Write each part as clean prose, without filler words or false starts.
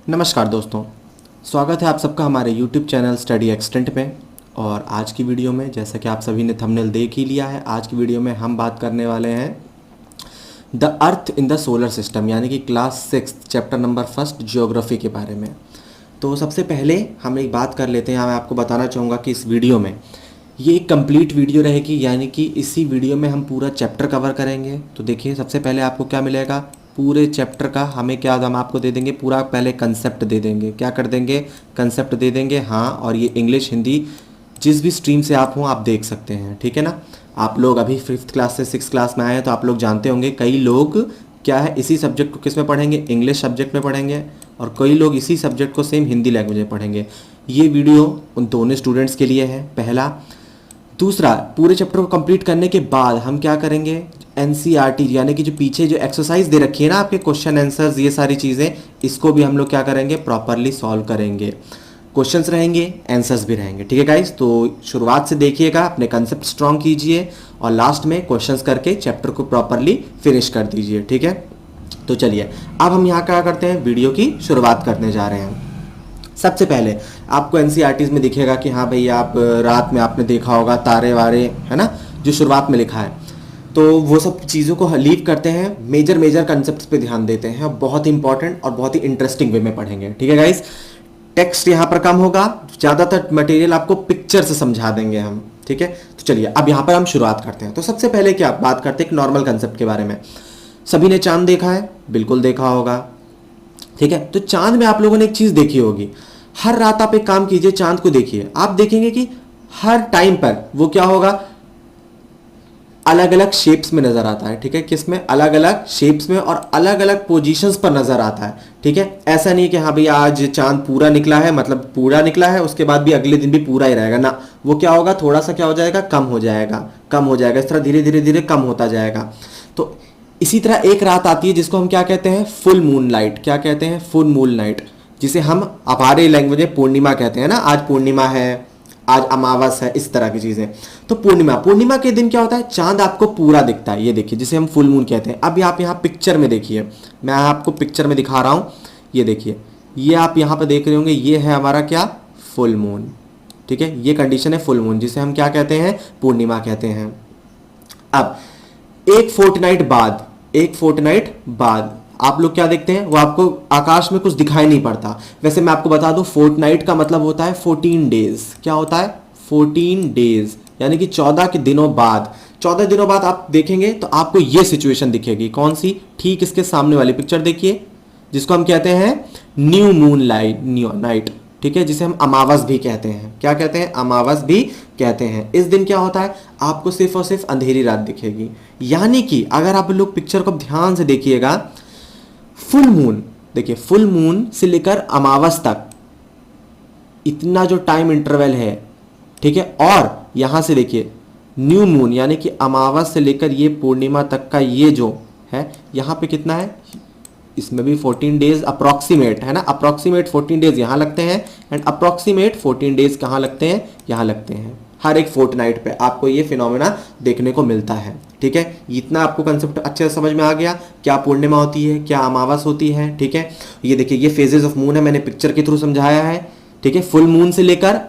नमस्कार दोस्तों, स्वागत है आप सबका हमारे YouTube चैनल स्टडी एक्सटेंट में। और आज की वीडियो में, जैसा कि आप सभी ने थंबनेल देख ही लिया है, आज की वीडियो में हम बात करने वाले हैं the earth in the solar system, यानी कि क्लास 6 चैप्टर नंबर 1 जियोग्राफी के बारे में। तो सबसे पहले हम एक बात कर लेते हैं। मैं आपको बताना चाहूँगा कि इस वीडियो में ये एक कंप्लीट वीडियो रहेगी, यानी कि इसी वीडियो में हम पूरा चैप्टर कवर करेंगे। तो देखिए, सबसे पहले आपको क्या मिलेगा, पूरे चैप्टर का हमें क्या हम आपको दे देंगे, पूरा पहले कंसेप्ट दे देंगे। क्या कर देंगे, कंसेप्ट दे देंगे। हाँ, और ये इंग्लिश हिंदी जिस भी स्ट्रीम से आप हों आप देख सकते हैं, ठीक है ना। आप लोग अभी 5th क्लास से 6th क्लास में आए हैं, तो आप लोग जानते होंगे कई लोग क्या है इसी सब्जेक्ट को किस में पढ़ेंगे, इंग्लिश सब्जेक्ट में पढ़ेंगे, और कई लोग इसी सब्जेक्ट को सेम हिंदी लैंग्वेज में पढ़ेंगे। ये वीडियो उन दोनों स्टूडेंट्स के लिए है, पहला। दूसरा, पूरे चैप्टर को कंप्लीट करने के बाद हम क्या करेंगे, एनसीईआरटी यानी कि जो पीछे जो एक्सरसाइज दे रखी है ना आपके, क्वेश्चन आंसर्स, ये सारी चीज़ें, इसको भी हम लोग क्या करेंगे, प्रॉपरली सॉल्व करेंगे। क्वेश्चंस रहेंगे, आंसर्स भी रहेंगे, ठीक है गाइस। तो शुरुआत से देखिएगा, अपने कंसेप्ट स्ट्रॉन्ग कीजिए और लास्ट में क्वेश्चंस करके चैप्टर को प्रॉपरली फिनिश कर दीजिए, ठीक है। तो चलिए अब हम यहाँ क्या करते हैं, वीडियो की शुरुआत करने जा रहे हैं। सबसे पहले आपको एनसीईआरटीज में दिखेगा कि हाँ भाई, आप रात में आपने देखा होगा तारे वारे, है ना, जो शुरुआत में लिखा है। तो वो सब चीज़ों को लीव करते हैं, मेजर कंसेप्ट्स पे ध्यान देते हैं। बहुत इंपॉर्टेंट और बहुत ही इंटरेस्टिंग वे में पढ़ेंगे, ठीक है गाइस। टेक्स्ट यहाँ पर कम होगा, ज़्यादातर मटेरियल आपको पिक्चर से समझा देंगे हम, ठीक है। तो चलिए अब यहाँ पर हम शुरुआत करते हैं। तो सबसे पहले क्या बात करते हैं, एक नॉर्मल कंसेप्ट के बारे में। सभी ने चांद देखा है, बिल्कुल देखा होगा, ठीक है। तो चांद में आप लोगों ने एक चीज़ देखी होगी, हर रात आप एक काम कीजिए, चांद को देखिए, आप देखेंगे कि हर टाइम पर वो क्या होगा, अलग अलग शेप्स में नजर आता है, ठीक है। किसमें, अलग अलग शेप्स में और अलग अलग पोजीशंस पर नजर आता है, ठीक है। ऐसा नहीं कि हाँ भाई आज चांद पूरा निकला है, मतलब पूरा निकला है, उसके बाद भी अगले दिन भी पूरा ही रहेगा ना। वो क्या होगा, थोड़ा सा क्या हो जाएगा, कम हो जाएगा, कम हो जाएगा, इस तरह धीरे धीरे धीरे कम होता जाएगा। तो इसी तरह एक रात आती है जिसको हम क्या कहते हैं, फुल मून नाइट। क्या कहते हैं, फुल मून नाइट, जिसे हम हमारे लैंग्वेज में पूर्णिमा कहते हैं ना। आज पूर्णिमा है, आज अमावस है, इस तरह की चीजें। तो पूर्णिमा के दिन क्या होता है, चांद आपको पूरा दिखता है, ये देखिए, जिसे हम फुल मून कहते हैं। अब आप यहाँ पिक्चर में देखिए, मैं आपको पिक्चर में दिखा रहा हूँ, ये देखिए, ये आप यहाँ पे देख रहे होंगे, ये है हमारा क्या, फुल मून, ठीक है। ये कंडीशन है फुल मून, जिसे हम क्या कहते हैं, पूर्णिमा कहते हैं। अब एक फोर्टनाइट बाद आप लोग क्या देखते हैं, वो आपको आकाश में कुछ दिखाई नहीं पड़ता। वैसे मैं आपको बता दूं, फोर्टनाइट का मतलब होता है 14 डेज। क्या होता है, 14 डेज, यानी कि 14 के दिनों बाद। 14 दिनों बाद आप देखेंगे तो आपको ये सिचुएशन दिखेगी। कौन सी, ठीक इसके सामने वाली पिक्चर देखिए, जिसको हम कहते हैं न्यू मून नाइट, ठीक है, जिसे हम अमावस भी कहते हैं। क्या कहते हैं, अमावस भी कहते हैं। इस दिन क्या होता है, आपको सिर्फ और सिर्फ अंधेरी रात दिखेगी। यानी कि अगर आप लोग पिक्चर को ध्यान से देखिएगा, फुल मून देखिए, फुल मून से लेकर अमावस तक इतना जो टाइम इंटरवल है, ठीक है। और यहां से देखिए न्यू मून, यानी कि अमावस से लेकर ये पूर्णिमा तक का ये जो है, यहां पे कितना है, इसमें भी 14 डेज अप्रोक्सीमेट, है ना। अप्रोक्सीमेट 14 डेज यहां लगते हैं एंड अप्रोक्सीमेट 14 डेज कहां लगते हैं, यहां लगते हैं। हर एक फोर्टनाइट पे आपको ये फिनोमेना देखने को मिलता है, ठीक है। इतना आपको कंसेप्ट अच्छे से समझ में आ गया, क्या पूर्णिमा होती है, क्या अमावस होती है, ठीक है। ये देखिए, ये फेजेस ऑफ मून है, मैंने पिक्चर के थ्रू समझाया है, ठीक है। फुल मून से लेकर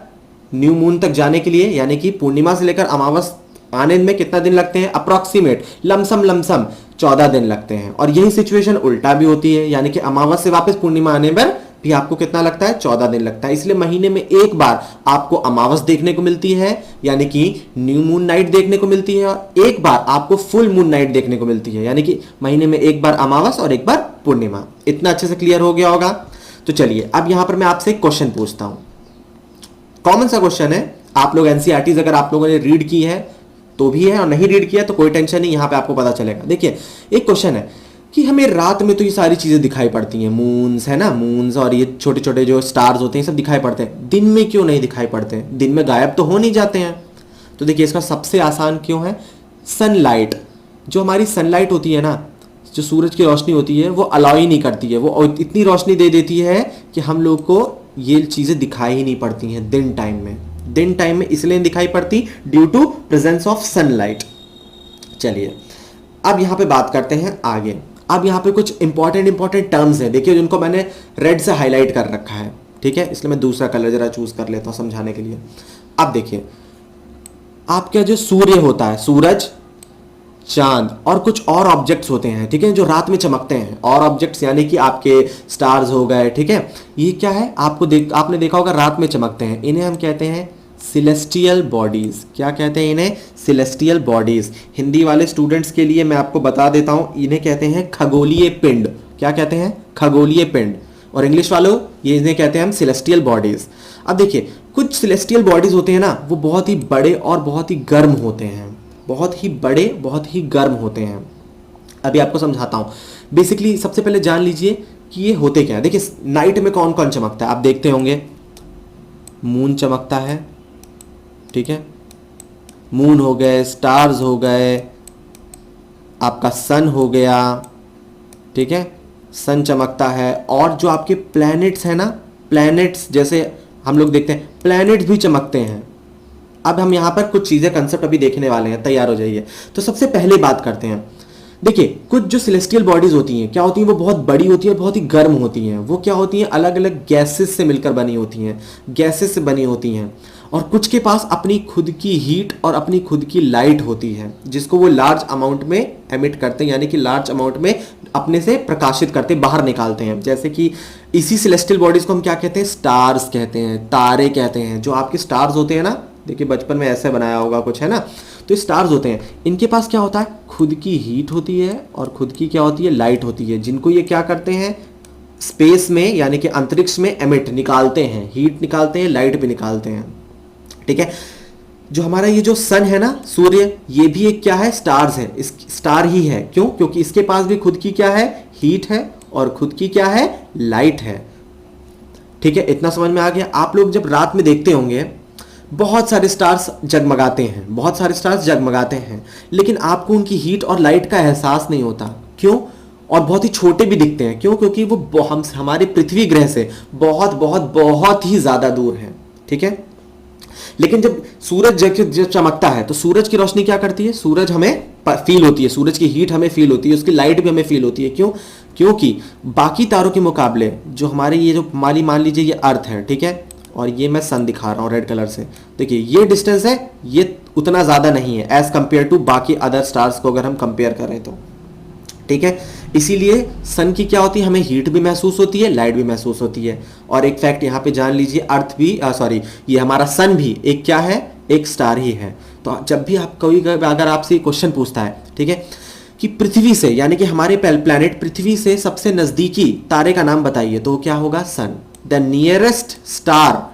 न्यू मून तक जाने के लिए, यानी कि पूर्णिमा से लेकर अमावस आने में कितना दिन लगते हैं, अप्रोक्सीमेट लमसम 14 दिन लगते हैं। और यही सिचुएशन उल्टा भी होती है, यानी कि अमावस से वापस पूर्णिमा आने पर भी आपको कितना लगता है, 14 दिन लगता है। इसलिए महीने में एक बार आपको अमावस देखने को मिलती है, यानी कि न्यू मून नाइट देखने को मिलती है, और एक बार आपको फुल मून नाइट देखने को मिलती है, यानी कि महीने में एक बार अमावस और एक बार पूर्णिमा। इतना अच्छे से क्लियर हो गया होगा। तो चलिए अब यहां पर मैं आपसे एक क्वेश्चन पूछता हूं, कॉमन सा क्वेश्चन है। आप लोग एनसीईआरटीज अगर आप लोगों ने रीड की है तो भी है, और नहीं रीड किया तो कोई टेंशन नहीं, यहां पे आपको पता चलेगा। देखिए, एक क्वेश्चन है कि हमें रात में तो ये सारी चीजें दिखाई पड़ती हैं, मून्स है ना, मून्स और ये छोटे छोटे जो स्टार्स होते हैं सब दिखाई पड़ते हैं, दिन में क्यों नहीं दिखाई पड़ते, दिन में गायब तो हो नहीं जाते हैं। तो देखिए, इसका सबसे आसान क्यों है, सनलाइट, जो हमारी सनलाइट होती है ना, जो सूरज की रोशनी होती है, वो अलाउ ही नहीं करती है, वो इतनी रोशनी दे देती है कि हम लोग को ये चीजें दिखाई ही नहीं पड़ती हैं दिन टाइम में। दिन टाइम में इसलिए दिखाई पड़ती, due to presence of sunlight. चलिए अब यहां पे बात करते हैं आगे, अब यहाँ पे कुछ इंपॉर्टेंट टर्म्स हैं, देखिए जिनको मैंने रेड से हाईलाइट कर रखा है, ठीक है, इसलिए मैं दूसरा कलर जरा चूज कर लेता हूँ समझाने के लिए। अब देखिए आपका जो सूर्य होता है, सूरज, चांद और कुछ और ऑब्जेक्ट्स होते हैं, ठीक है, जो रात में चमकते हैं, और ऑब्जेक्ट्स यानी कि आपके स्टार्स हो गए, ठीक है, ये क्या है, आपने देखा होगा रात में चमकते हैं, इन्हें हम कहते हैं सिलेस्टियल बॉडीज। क्या कहते हैं इन्हें? Celestial bodies. हिंदी वाले स्टूडेंट्स के लिए मैं आपको बता देता हूं, इन्हें कहते हैं खगोलीय पिंड। क्या कहते हैं? खगोलीय पिंड। और इंग्लिश वालों ये इन्हें कहते हैं हम सिलेस्टियल बॉडीज। अब देखिए कुछ सिलेस्टियल बॉडीज होते हैं ना, वो बहुत ही बड़े और बहुत ही गर्म होते हैं, बहुत ही बड़े, बहुत ही गर्म होते हैं। अभी आपको समझाता हूं। बेसिकली सबसे पहले जान लीजिए कि ये होते क्या है। देखिए नाइट में कौन कौन चमकता है, आप देखते होंगे मून चमकता है, ठीक है, मून हो गए, स्टार्स हो गए, आपका सन हो गया, ठीक है, सन चमकता है, और जो आपके प्लैनेट्स हैं ना, प्लैनेट्स जैसे हम लोग देखते हैं प्लैनेट्स भी चमकते हैं। अब हम यहां पर कुछ चीजें कंसेप्ट अभी देखने वाले हैं, तैयार हो जाइए। तो सबसे पहले बात करते हैं, देखिए कुछ जो सेलेस्टियल बॉडीज होती हैं क्या होती हैं, वो बहुत बड़ी होती है, बहुत ही गर्म होती हैं। वो क्या होती हैं? अलग अलग गैसेस से मिलकर बनी होती हैं, गैसेस से बनी होती हैं। और कुछ के पास अपनी खुद की हीट और अपनी खुद की लाइट होती है, जिसको वो लार्ज अमाउंट में एमिट करते हैं, यानी कि लार्ज अमाउंट में अपने से प्रकाशित करते, बाहर निकालते हैं। जैसे कि इसी सेलेस्टियल बॉडीज को हम क्या कहते हैं? स्टार्स कहते हैं, तारे कहते हैं। जो आपके स्टार्स होते हैं ना, देखिए बचपन में ऐसे बनाया होगा कुछ, है ना, तो स्टार्स होते हैं, इनके पास क्या होता है? खुद की हीट होती है और खुद की क्या होती है? लाइट होती है, जिनको ये क्या करते हैं? स्पेस में यानी कि अंतरिक्ष में एमिट, निकालते हैं, हीट निकालते हैं, लाइट भी निकालते हैं, ठीक है। जो हमारा ये जो सन है ना, सूर्य, ये भी एक क्या है? स्टार्स है, इस स्टार ही है। क्यों? क्योंकि इसके पास भी खुद की क्या है? हीट है, और खुद की क्या है? लाइट है, ठीक है। इतना समझ में आ गया। आप लोग जब रात में देखते होंगे बहुत सारे स्टार्स जगमगाते हैं, बहुत सारे स्टार्स जगमगाते हैं, लेकिन आपको उनकी हीट और लाइट का एहसास नहीं होता। क्यों? और बहुत ही छोटे भी दिखते हैं। क्यों? क्योंकि वो हमारे पृथ्वी ग्रह से बहुत बहुत बहुत ही ज्यादा दूर है, ठीक है। लेकिन जब सूरज जब चमकता है तो सूरज की रोशनी क्या करती है? सूरज हमें फील होती है, सूरज की हीट हमें फील होती है, उसकी लाइट भी हमें फील होती है। क्यों? क्योंकि बाकी तारों के मुकाबले जो हमारे ये जो मान लीजिए ये अर्थ है, ठीक है, और ये मैं सन दिखा रहा हूं रेड कलर से, देखिए ये डिस्टेंस है, ये उतना ज्यादा नहीं है एज कंपेयर टू बाकी अदर स्टार्स को अगर हम कंपेयर करें तो, ठीक है। इसीलिए सन की क्या होती है? हमें हीट भी महसूस होती है, लाइट भी महसूस होती है। और एक फैक्ट यहां पे जान लीजिए, अर्थ भी सॉरी ये हमारा सन भी एक क्या है? एक स्टार ही है। तो जब भी आप कोई अगर आपसे क्वेश्चन पूछता है, ठीक है, कि पृथ्वी से यानी कि हमारे प्लैनेट पृथ्वी से सबसे नजदीकी तारे का नाम बताइए, तो क्या होगा? Sun. The nearest star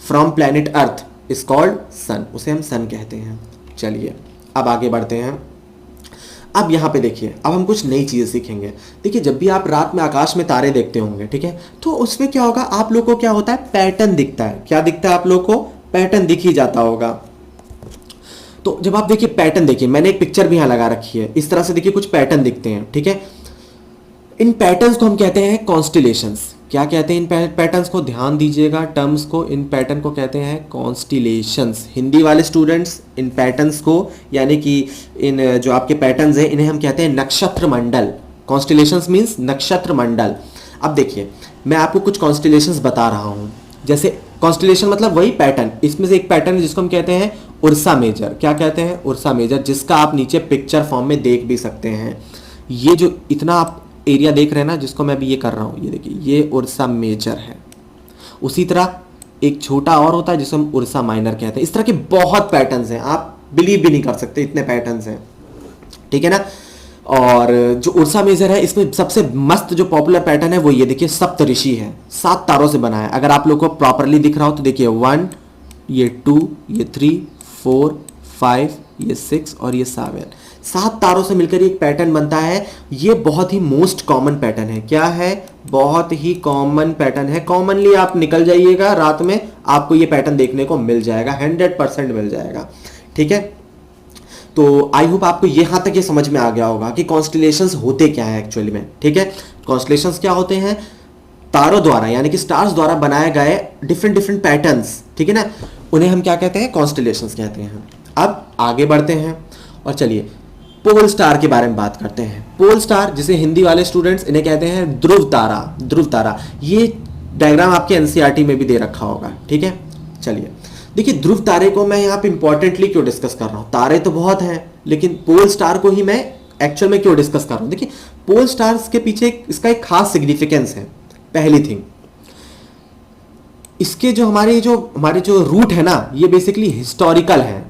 from planet earth is called sun, उसे हम सन कहते हैं। चलिए अब आगे बढ़ते हैं। अब यहां पे देखिए, अब हम कुछ नई चीजें सीखेंगे। देखिए जब भी आप रात में आकाश में तारे देखते होंगे, ठीक है, तो उसमें क्या होगा? आप लोग को क्या होता है? पैटर्न दिखता है। क्या दिखता है आप लोग को? पैटर्न दिख ही जाता होगा। तो जब आप देखिए पैटर्न, देखिए मैंने एक पिक्चर भी यहां लगा रखी है, इस तरह से देखिए कुछ पैटर्न दिखते हैं, ठीक है। इन पैटर्न्स को हम कहते हैं कॉन्स्टिलेशंस। क्या कहते हैं इन पैटर्न्स को? ध्यान दीजिएगा टर्म्स को। इन पैटर्न को कहते हैं कॉन्स्टिलेशंस। हिंदी वाले स्टूडेंट्स इन पैटर्न्स को, यानी कि इन जो आपके पैटर्न्स हैं, इन्हें हम कहते हैं नक्षत्र मंडल। कॉन्स्टिलेशंस मीन्स नक्षत्र मंडल। अब देखिए मैं आपको कुछ कॉन्स्टिलेशंस बता रहा हूं। जैसे कॉन्स्टिलेशन मतलब वही पैटर्न, इसमें से एक पैटर्न है जिसको हम कहते हैं उर्सा मेजर। क्या कहते हैं? उर्सा मेजर, जिसका आप नीचे पिक्चर फॉर्म में देख भी सकते हैं। ये जो इतना आप एरिया देख रहे हैं ना, जिसको मैं अभी ये कर रहा हूं, ये देखिए ये उर्सा मेजर है। उसी तरह एक छोटा और होता है जिसे हम उर्सा माइनर कहते हैं। इस तरह के बहुत पैटर्न्स हैं, आप बिलीव भी नहीं कर सकते इतने पैटर्न्स हैं, ठीक है ना। और जो उर्सा मेजर है, इसमें सबसे मस्त जो पॉपुलर पैटर्न है वो ये देखिए सप्तऋषि है, 7 तारों से बना है। अगर आप लोग को प्रॉपरली दिख रहा हो तो देखिए 1, ये 2, ये 3, 4, 5, ये 6 और ये 7, 7 तारों से मिलकर एक पैटर्न बनता है। ये बहुत ही मोस्ट कॉमन पैटर्न है। क्या है? बहुत ही कॉमन पैटर्न है। कॉमनली आप निकल जाइएगा रात में, आपको ये पैटर्न देखने को मिल जाएगा, 100% मिल जाएगा, ठीक है। तो आई होप आपको यहां तक ये समझ में आ गया होगा कि कॉन्स्टिलेशंस होते क्या है एक्चुअली में, ठीक है। कॉन्स्टिलेशंस क्या होते हैं? तारों द्वारा यानी कि स्टार्स द्वारा बनाए गए डिफरेंट पैटर्न्स, ठीक है ना, उन्हें हम क्या कहते हैं? कॉन्स्टिलेशंस कहते हैं। अब आगे बढ़ते हैं और चलिए पोल स्टार के बारे में बात करते हैं। पोल स्टार जिसे हिंदी वाले स्टूडेंट्स इन्हें कहते हैं ध्रुव तारा। ध्रुव तारा, ये डायग्राम आपके एनसीईआरटी में भी दे रखा होगा, ठीक है। चलिए देखिए, ध्रुव तारे को मैं यहाँ पे इंपॉर्टेंटली क्यों डिस्कस कर रहा हूँ, तारे तो बहुत हैं लेकिन पोल स्टार को ही मैं एक्चुअल में क्यों डिस्कस कर रहा हूँ। देखिए पोल स्टार्स के पीछे इसका एक खास सिग्निफिकेंस है। पहली थिंग, इसके जो हमारे जो रूट है ना, ये बेसिकली हिस्टोरिकल है।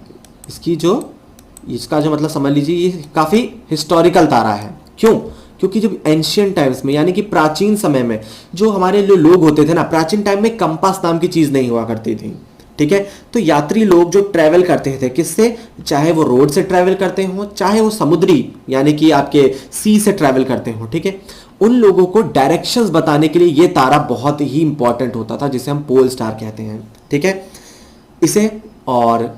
इसका जो मतलब समझ लीजिए, ये काफी हिस्टोरिकल तारा है। क्यों? क्योंकि जब एंशियंट टाइम्स में, यानी कि प्राचीन समय में, जो हमारे लोग होते थे ना, प्राचीन टाइम में कंपास नाम की चीज नहीं हुआ करती थी, ठीक है। तो यात्री लोग जो ट्रैवल करते थे किससे, चाहे वो रोड से ट्रैवल करते हो, चाहे वो समुद्री यानी कि आपके सी से ट्रैवल करते हो, ठीक है, उन लोगों को डायरेक्शंस बताने के लिए ये तारा बहुत ही इंपॉर्टेंट होता था, जिसे हम पोल स्टार कहते हैं, ठीक है। इसे और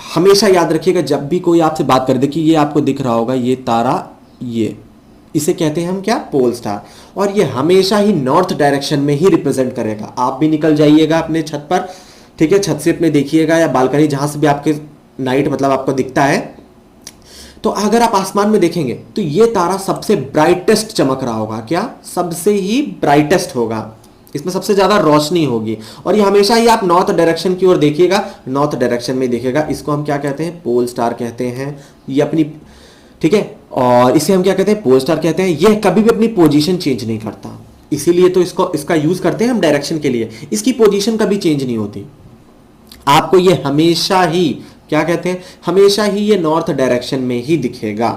हमेशा याद रखिएगा, जब भी कोई आपसे बात करे, देखिए ये आपको दिख रहा होगा, ये तारा, ये इसे कहते हैं हम क्या, पोल स्टार। और ये हमेशा ही नॉर्थ डायरेक्शन में ही रिप्रेजेंट करेगा। आप भी निकल जाइएगा अपने छत पर, ठीक है, छत से अपने देखिएगा या बालकनी, जहां से भी आपके नाइट मतलब आपको दिखता है, तो अगर आप आसमान में देखेंगे तो ये तारा सबसे ब्राइटेस्ट चमक रहा होगा। क्या? सबसे ही ब्राइटेस्ट होगा, इसमें सबसे ज्यादा रोशनी होगी। और ये हमेशा ही आप नॉर्थ डायरेक्शन की ओर देखिएगा, नॉर्थ डायरेक्शन में देखिएगा। इसको हम क्या कहते हैं, पोल स्टार कहते हैं। ये अपनी, ठीक है, और इसे हम क्या कहते हैं, पोल स्टार कहते हैं। ये कभी भी अपनी पोजीशन चेंज नहीं करता, इसीलिए तो इसका यूज करते हैं हम डायरेक्शन के लिए। इसकी पोजीशन कभी चेंज नहीं होती। आपको ये हमेशा ही क्या कहते हैं, हमेशा ही ये नॉर्थ डायरेक्शन में ही दिखेगा,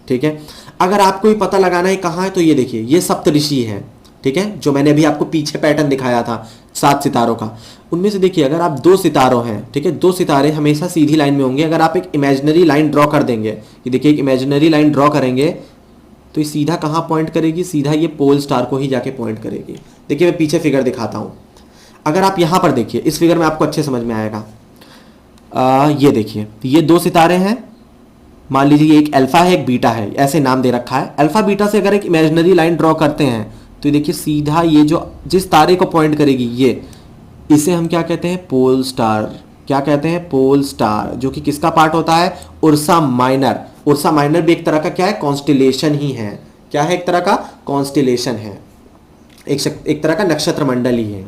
ठीक है। अगर आपको ये पता लगाना है कहां है, तो ये देखिए, ये सप्तऋषि है, ठीक है, जो मैंने अभी आपको पीछे पैटर्न दिखाया था 7 सितारों का। उनमें से देखिए, अगर आप 2 सितारों हैं, ठीक है, 2 सितारे हमेशा सीधी लाइन में होंगे। अगर आप एक इमेजिनरी लाइन ड्रॉ कर देंगे, ये देखिए एक इमेजिनरी लाइन ड्रॉ करेंगे, तो ये सीधा कहां पॉइंट करेगी, सीधा ये पोल स्टार को ही जाके पॉइंट करेगी। देखिए मैं पीछे फिगर दिखाता हूं। अगर आप यहां पर देखिए, इस फिगर में आपको अच्छे समझ में आएगा। ये देखिए, ये 2 सितारे हैं, मान लीजिए एक अल्फा है एक बीटा है, ऐसे नाम दे रखा है। अल्फा बीटा से अगर एक इमेजिनरी लाइन ड्रॉ करते हैं, तो ये देखिए सीधा ये जो जिस तारे को पॉइंट करेगी, ये, इसे हम क्या कहते हैं, पोल स्टार। क्या कहते हैं, पोल स्टार, जो कि किसका पार्ट होता है, उर्सा माइनर। उर्सा माइनर भी एक तरह का क्या है, कॉन्स्टिलेशन ही है। क्या है, एक तरह का कॉन्स्टिलेशन है, एक तरह का नक्षत्र मंडल ही है।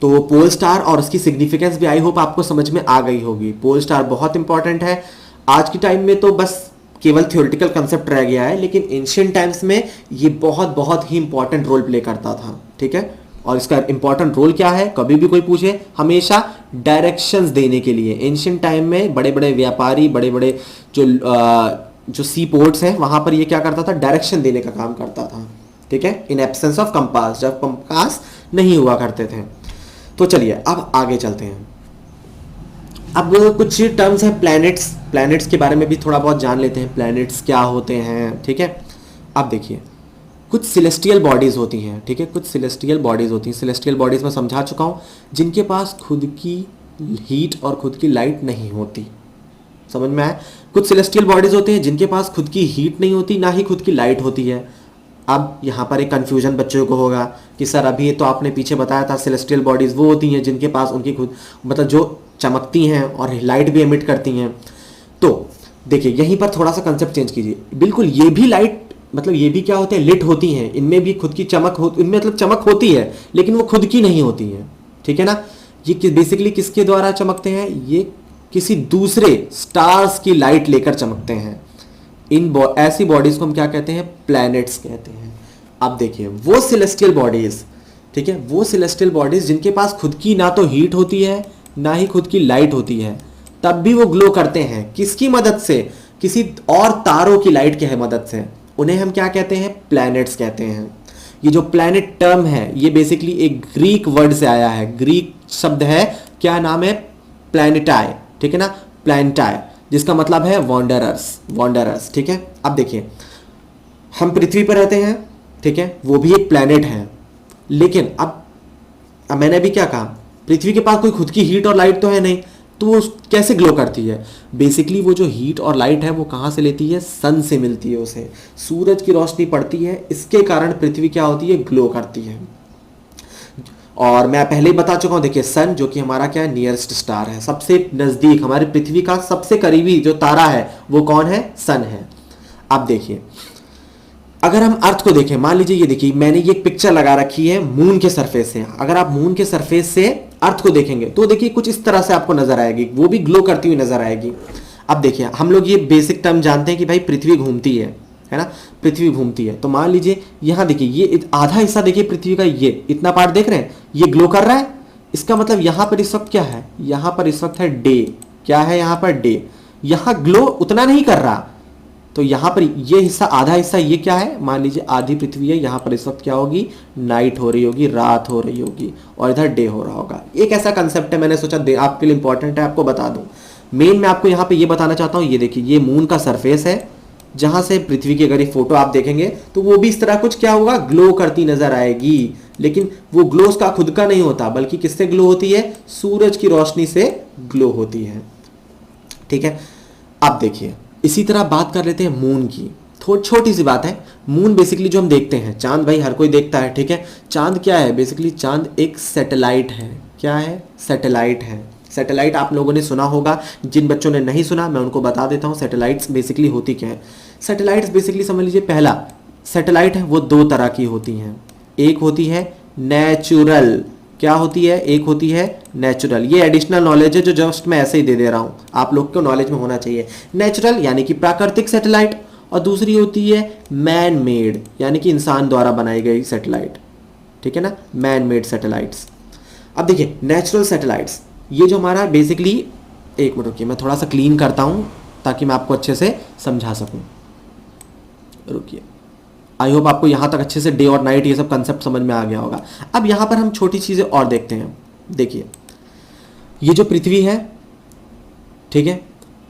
तो वो पोल स्टार और उसकी सिग्निफिकेंस भी आई होप आपको समझ में आ गई होगी। पोल स्टार बहुत इंपॉर्टेंट है। आज के टाइम में तो बस केवल थियोरेटिकल कंसेप्ट रह गया है, लेकिन एंशिएंट टाइम्स में ये बहुत बहुत ही इंपॉर्टेंट रोल प्ले करता था, ठीक है। और इसका इंपॉर्टेंट रोल क्या है, कभी भी कोई पूछे, हमेशा डायरेक्शंस देने के लिए। एंशिएंट टाइम में बड़े बड़े व्यापारी, बड़े बड़े जो सी पोर्ट्स हैं, वहां पर ये क्या करता था, डायरेक्शन देने का काम करता था, ठीक है, इन एब्सेंस ऑफ कंपास, जब कंपास नहीं हुआ करते थे। तो चलिए अब आगे चलते हैं। अब कुछ टर्म्स हैं, प्लैनेट्स के बारे में भी थोड़ा बहुत जान लेते हैं। प्लैनेट्स क्या होते हैं, ठीक है। अब देखिए, कुछ सिलेस्टियल बॉडीज होती हैं, ठीक है, कुछ सिलेस्टियल बॉडीज होती हैं। सिलेस्टियल बॉडीज में समझा चुका हूं, जिनके पास खुद की हीट और खुद की लाइट नहीं होती। समझ में आया? कुछ सिलेस्टियल बॉडीज होते हैं जिनके पास खुद की हीट नहीं होती, ना ही खुद की लाइट होती है। अब यहाँ पर एक कंफ्यूजन बच्चों को होगा कि सर अभी तो आपने पीछे बताया था सेलेस्टियल बॉडीज वो होती हैं जिनके पास उनकी खुद मतलब जो चमकती हैं और लाइट भी एमिट करती हैं। तो देखिए यहीं पर थोड़ा सा कंसेप्ट चेंज कीजिए। बिल्कुल ये भी लाइट मतलब ये भी क्या होते हैं, लिट होती हैं, इनमें भी खुद की चमक हो, इनमें मतलब चमक होती है लेकिन वो खुद की नहीं होती है, ठीक है ना। ये बेसिकली किसके द्वारा चमकते हैं, ये किसी दूसरे स्टार्स की लाइट लेकर चमकते हैं। ऐसी बॉडीज को हम क्या कहते हैं, प्लैनेट्स कहते हैं। अब देखिए वो सेलेस्टियल बॉडीज, ठीक है, वो सेलेस्टियल बॉडीज जिनके पास खुद की ना तो हीट होती है ना ही खुद की लाइट होती है, तब भी वो ग्लो करते हैं। किसकी मदद से, किसी और तारों की लाइट की मदद से। उन्हें हम क्या कहते हैं, प्लैनेट्स कहते हैं। ये जो प्लैनेट टर्म है ये बेसिकली एक ग्रीक वर्ड से आया है। ग्रीक शब्द है, क्या नाम है, प्लैनेटाई, ठीक है ना, प्लैनेटाई, जिसका मतलब है वॉन्डरर्स, ठीक है। अब देखिए हम पृथ्वी पर रहते हैं, ठीक है, वो भी एक प्लैनेट है, लेकिन अब मैंने अभी क्या कहा, पृथ्वी के पास कोई खुद की हीट और लाइट तो है नहीं, तो वो कैसे ग्लो करती है। बेसिकली वो जो हीट और लाइट है वो कहाँ से लेती है, सन से मिलती है उसे। सूरज की रोशनी पड़ती है, इसके कारण पृथ्वी क्या होती है, ग्लो करती है। और मैं पहले ही बता चुका हूं, देखिए सन जो कि हमारा क्या है, नियरेस्ट स्टार है, सबसे नजदीक हमारी पृथ्वी का सबसे करीबी जो तारा है वो कौन है, सन है। अब देखिए अगर हम अर्थ को देखें, मान लीजिए ये देखिए मैंने ये पिक्चर लगा रखी है मून के सरफेस से, अगर आप मून के सरफेस से अर्थ को देखेंगे तो देखिए कुछ इस तरह से आपको नजर आएगी, वो भी ग्लो करती हुई नजर आएगी। अब देखिए हम लोग ये बेसिक टर्म जानते हैं कि भाई पृथ्वी घूमती है ना, पृथ्वी घूमती है। तो मान लीजिए यहां देखिए ये आधा हिस्सा देखिए पृथ्वी का, ये इतना पार्ट देख रहे हैं, ये ग्लो कर रहा है, इसका मतलब यहां पर इस वक्त क्या है, यहां पर इस वक्त है डे, क्या है यहां पर डे, यहां ग्लो उतना नहीं कर रहा, तो यहां पर ये हिस्सा आधा हिस्सा ये क्या है, मान लीजिए आधी पृथ्वी है, यहां पर इस वक्त क्या होगी, नाइट हो रही होगी, रात हो रही होगी, और इधर डे हो रहा होगा। एक ऐसा कंसेप्ट है, मैंने सोचा आपके लिए इंपॉर्टेंट है, आपको बता दूं। मेन मैं आपको यहां पे ये बताना चाहता हूं, ये देखिए ये मून का सरफेस है, जहां से पृथ्वी की अगर ये फोटो आप देखेंगे तो वो भी इस तरह कुछ क्या होगा, ग्लो करती नजर आएगी, लेकिन वो ग्लो उसका खुद का नहीं होता, बल्कि किससे ग्लो होती है, सूरज की रोशनी से ग्लो होती है। ठीक है, अब देखिए इसी तरह बात कर लेते हैं मून की, थोड़ी छोटी सी बात है। मून बेसिकली जो हम देखते हैं, चांद भाई हर कोई देखता है, ठीक है, चांद क्या है, बेसिकली चांद एक सैटेलाइट है, क्या है, सैटेलाइट है। सैटेलाइट आप लोगों ने सुना होगा, जिन बच्चों ने नहीं सुना मैं उनको बता देता हूँ सैटेलाइट्स बेसिकली होती क्या है। सैटेलाइट्स बेसिकली समझ लीजिए, पहला सैटेलाइट है वो दो तरह की होती हैं, एक होती है नेचुरल, क्या होती है, एक होती है नेचुरल। ये एडिशनल नॉलेज है जो जस्ट मैं ऐसे ही दे दे रहा हूं, आप लोग को नॉलेज में होना चाहिए। नेचुरल यानी कि प्राकृतिक सैटेलाइट, और दूसरी होती है मैन मेड, यानी कि इंसान द्वारा बनाई गई सैटेलाइट, ठीक है ना, मैन मेड सैटेलाइट्स। अब देखिए नेचुरल सैटेलाइट्स, ये जो हमारा बेसिकली, एक मिनट रुकिए मैं थोड़ा सा क्लीन करता हूं ताकि मैं आपको अच्छे से समझा सकूं, रुकिए। आई होप आपको यहां तक अच्छे से डे और नाइट ये सब कंसेप्ट समझ में आ गया होगा। अब यहां पर हम छोटी चीजें और देखते हैं। देखिए ये जो पृथ्वी है, ठीक है,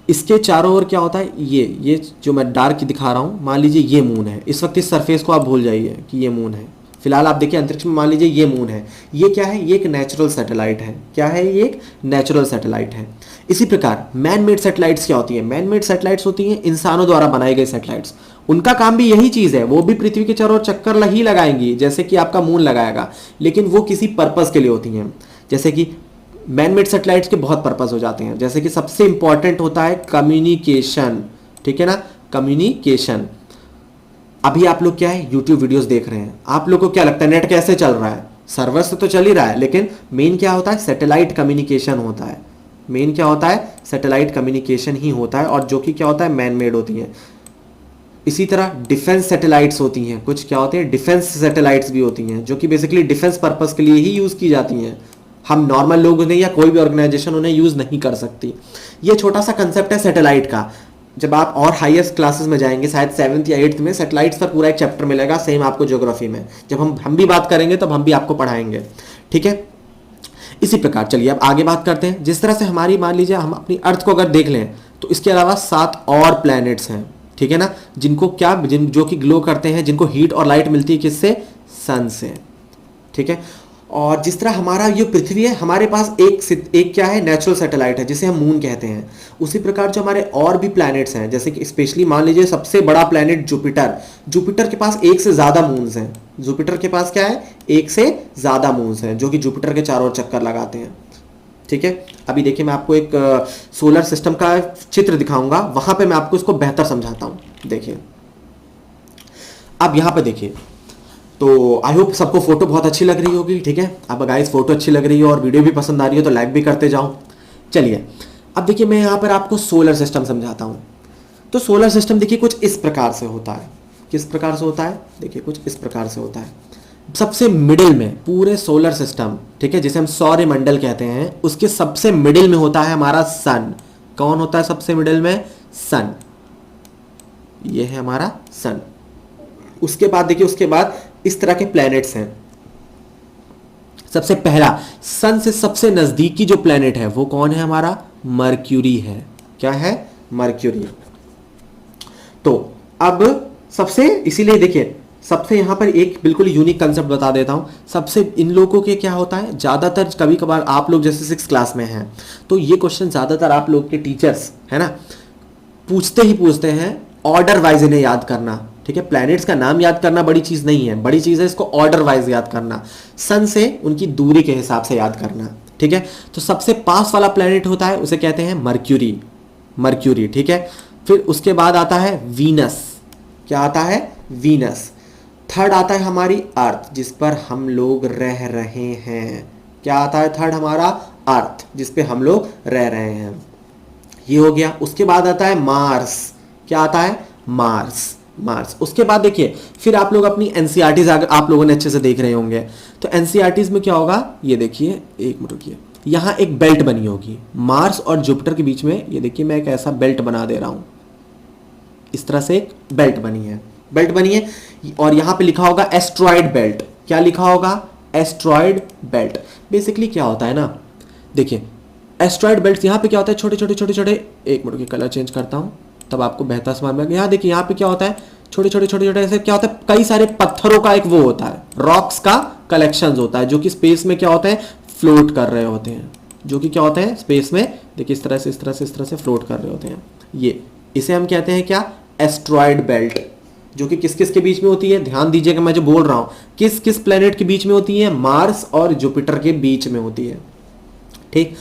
इसके चारों ओर क्या होता है, ये जो मैं डार्क दिखा रहा हूं, मान लीजिए ये मून है, इस वक्त इस सरफेस को आप भूल जाइए कि ये मून है, फिलहाल आप देखिए अंतरिक्ष में, मान लीजिए ये मून है, ये क्या है, ये एक नेचुरल सैटेलाइट है, क्या है, ये एक नेचुरल सैटेलाइट है। इसी प्रकार मैन मेड सैटेलाइट्स क्या होती है, मैन मेड सैटेलाइट्स होती हैं इंसानों द्वारा बनाई गई सैटेलाइट्स, उनका काम भी यही चीज है, वो भी पृथ्वी के चारों ओर चक्कर ही लगाएंगी जैसे कि आपका मून लगाएगा, लेकिन वो किसी पर्पस के लिए होती हैं। जैसे कि मैन मेड सैटेलाइट्स के बहुत पर्पस हो जाते हैं, जैसे कि सबसे इंपॉर्टेंट होता है कम्युनिकेशन, ठीक है ना, कम्युनिकेशन। अभी आप लोग क्या है, यूट्यूब वीडियोस देख रहे हैं, आप लोग को क्या लगता है नेट कैसे चल रहा है, सर्वर से तो चल ही रहा है, लेकिन मेन क्या होता है, सैटेलाइट कम्युनिकेशन होता है, मेन क्या होता है, सैटेलाइट कम्युनिकेशन ही होता है, और जो कि क्या होता है, मैन मेड होती है। इसी तरह डिफेंस सैटेलाइट्स होती हैं, कुछ क्या होते हैं, डिफेंस सैटेलाइट्स भी होती हैं, जो कि बेसिकली डिफेंस पर्पस के लिए ही यूज की जाती हैं, हम नॉर्मल लोग उन्हें या कोई भी ऑर्गेनाइजेशन उन्हें यूज नहीं कर सकती। ये छोटा सा कंसेप्ट है सैटेलाइट का। जब आप और हाईएस्ट क्लासेस में जाएंगे, शायद 7th या 8th में, सैटेलाइट्स पर पूरा एक चैप्टर मिलेगा, सेम आपको ज्योग्राफी में, जब हम भी बात करेंगे तब हम भी आपको पढ़ाएंगे, ठीक है। इसी प्रकार चलिए अब आगे बात करते हैं। जिस तरह से हमारी, मान लीजिए हम अपनी अर्थ को अगर देख लें तो इसके अलावा 7 और प्लैनेट्स हैं, ठीक है ना, जिनको क्या, जो कि ग्लो करते हैं, जिनको हीट और लाइट मिलती है किससे, सन से, ठीक है। और जिस तरह हमारा ये पृथ्वी है, हमारे पास एक क्या है, नेचुरल सैटेलाइट है जिसे हम मून कहते हैं। उसी प्रकार जो हमारे और भी प्लैनेट्स हैं, जैसे कि स्पेशली मान लीजिए सबसे बड़ा प्लैनेट जुपिटर, जुपिटर के पास एक से ज्यादा मून्स हैं, जुपिटर के पास क्या है, एक से ज्यादा मून्स हैं, जो कि जुपिटर के चारों ओर चक्कर लगाते हैं, ठीक है। अभी देखिए मैं आपको एक सोलर सिस्टम का चित्र दिखाऊंगा, वहां पे मैं आपको इसको बेहतर समझाता हूं। देखिए अब यहां पे देखिए, तो आई होप सबको फोटो बहुत अच्छी लग रही होगी, ठीक है। अब गाइस फोटो अच्छी लग रही है और वीडियो भी पसंद आ रही है तो लाइक भी करते जाओ। चलिए अब देखिए मैं यहाँ पर आपको सोलर सिस्टम समझाता हूँ। तो सोलर सिस्टम देखिए कुछ इस प्रकार से होता है, किस प्रकार से होता है, देखिए कुछ इस प्रकार से होता है। सबसे मिडिल में पूरे सोलर सिस्टम, ठीक है, जिसे हम सौर मंडल कहते हैं, उसके सबसे मिडिल में होता है हमारा सन। कौन होता है सबसे मिडिल में, सन, ये है हमारा सन। उसके बाद देखिए, उसके बाद इस तरह के प्लैनेट्स हैं। सबसे पहला सन से सबसे नजदीकी जो प्लैनेट है वो कौन है, हमारा मर्क्यूरी है। क्या है, मर्क्यूरी। तो अब सबसे, इसीलिए देखिए सबसे यहां पर एक बिल्कुल यूनिक कंसेप्ट बता देता हूं। सबसे इन लोगों के क्या होता है, ज्यादातर कभी कभार आप लोग जैसे 6th क्लास में हैं तो ये क्वेश्चन ज्यादातर आप लोग के टीचर्स है ना पूछते ही पूछते हैं, ऑर्डर वाइज इन्हें याद करना, ठीक है, प्लैनेट्स का नाम याद करना बड़ी चीज नहीं है, बड़ी चीज है इसको ऑर्डर वाइज याद करना, सन से उनकी दूरी के हिसाब से याद करना। ठीक है, तो सबसे पास वाला प्लैनेट होता है उसे कहते हैं मर्क्यूरी, मर्क्यूरी। ठीक है, फिर उसके बाद आता है वीनस। क्या आता है? वीनस। थर्ड आता है हमारी अर्थ, जिस पर हम लोग रह रहे हैं। क्या आता है थर्ड? हमारा अर्थ, जिस पे हम लोग रह रहे हैं। ये हो गया। उसके बाद आता है मार्स। क्या आता है? Mars, Mars. उसके बाद देखिए, फिर आप लोग अपनी एनसीईआरटीज आप लोगों ने अच्छे से देख रहे होंगे, तो एनसीईआरटीज में क्या होगा, ये देखिए, एक मिनट रुकिए, यहां एक बेल्ट बनी होगी मार्स और जुपिटर के बीच में। ये देखिए, मैं एक ऐसा बेल्ट बना दे रहा हूं, इस तरह से एक बेल्ट बनी है, बेल्ट बनी है, और यहां पे लिखा होगा एस्ट्रॉयड बेल्ट। क्या लिखा होगा? Asteroid belt. बेसिकली क्या होता है ना, देखिए, एस्ट्रॉयड बेल्ट यहां पे क्या होता है, छोटे छोटे छोटे छोटे, एक मिनट की कलर चेंज करता हूं तब आपको बेहतर समझ में आएगा। यहाँ देखिए, यहाँ पे क्या होता है, छोटे छोटे छोटे छोटे ऐसे क्या होता है, कई सारे पत्थरों का एक वो होता है, रॉक्स का कलेक्शन होता है, जो कि स्पेस में क्या होते हैं, फ्लोट कर रहे होते हैं, जो कि क्या होते हैं स्पेस में, देखिए इस तरह से इस तरह से इस तरह से फ्लोट कर रहे होते हैं। ये इसे हम कहते हैं क्या? एस्ट्रॉयड बेल्ट, जो कि किस किस के बीच में होती है, ध्यान दीजिएगा मैं जो बोल रहा हूं, किस किस प्लेनेट के बीच में होती है? मार्स और जुपिटर के बीच में होती है। ठीक,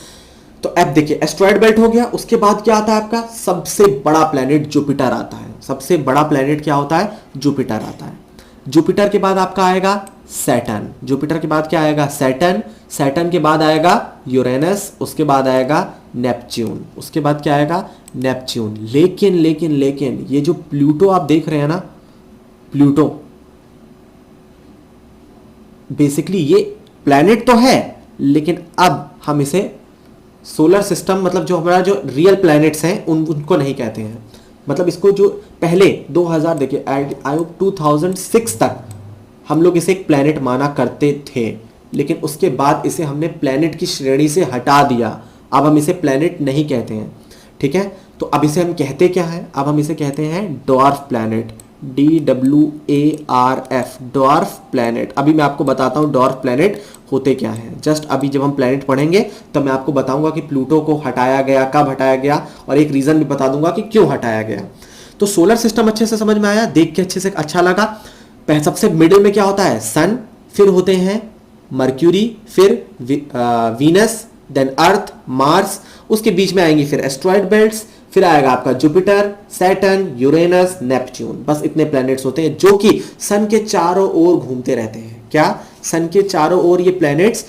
तो अब देखिए, एस्ट्रॉयड बेल्ट हो गया। उसके बाद क्या आता है आपका? सबसे बड़ा प्लेनेट जुपिटर आता है। सबसे बड़ा प्लेनेट क्या होता है? जुपिटर आता है। जुपिटर के बाद आपका आएगा सैटर्न। जुपिटर के बाद क्या आएगा? सैटर्न। सैटर्न के बाद आएगा यूरेनस। उसके बाद आएगा नेपच्यून। उसके बाद क्या आएगा? नेपच्यून। लेकिन लेकिन लेकिन ये जो प्लूटो आप देख रहे हैं ना, प्लूटो बेसिकली ये प्लेनेट तो है, लेकिन अब हम इसे सोलर सिस्टम, मतलब जो हमारा जो रियल प्लैनेट्स हैं उनको नहीं कहते हैं। मतलब इसको जो पहले 2000, देखिए आई 2006 तक हम लोग इसे एक प्लैनेट माना करते थे, लेकिन उसके बाद इसे हमने प्लैनेट की श्रेणी से हटा दिया। अब हम इसे प्लैनेट नहीं कहते हैं। ठीक है, तो अब इसे हम कहते क्या है? अब हम इसे कहते हैं dwarf planet, DWARF, dwarf planet. अभी मैं आपको बताता हूं डॉर्फ प्लैनेट होते क्या है। जस्ट अभी जब हम प्लैनेट पढ़ेंगे तब मैं आपको बताऊंगा कि प्लूटो को हटाया गया, कब हटाया गया, और एक रीजन भी बता दूंगा कि क्यों हटाया गया। तो सोलर सिस्टम अच्छे से समझ में आया, देख के अच्छे से अच्छा लगा। सबसे मिडिल में क्या होता है? सन, फिर होते हैं मर्क्यूरी, फिर वीनस, देन अर्थ, मार्स, उसके बीच में आएंगी फिर एस्ट्रॉयड बेल्ट्स, फिर आएगा आपका जुपिटर, सैटर्न, यूरेनस, नेपच्यून। बस इतने प्लैनेट्स होते हैं जो कि सन के चारों ओर घूमते रहते हैं। क्या? सन के चारों ओर ये प्लैनेट्स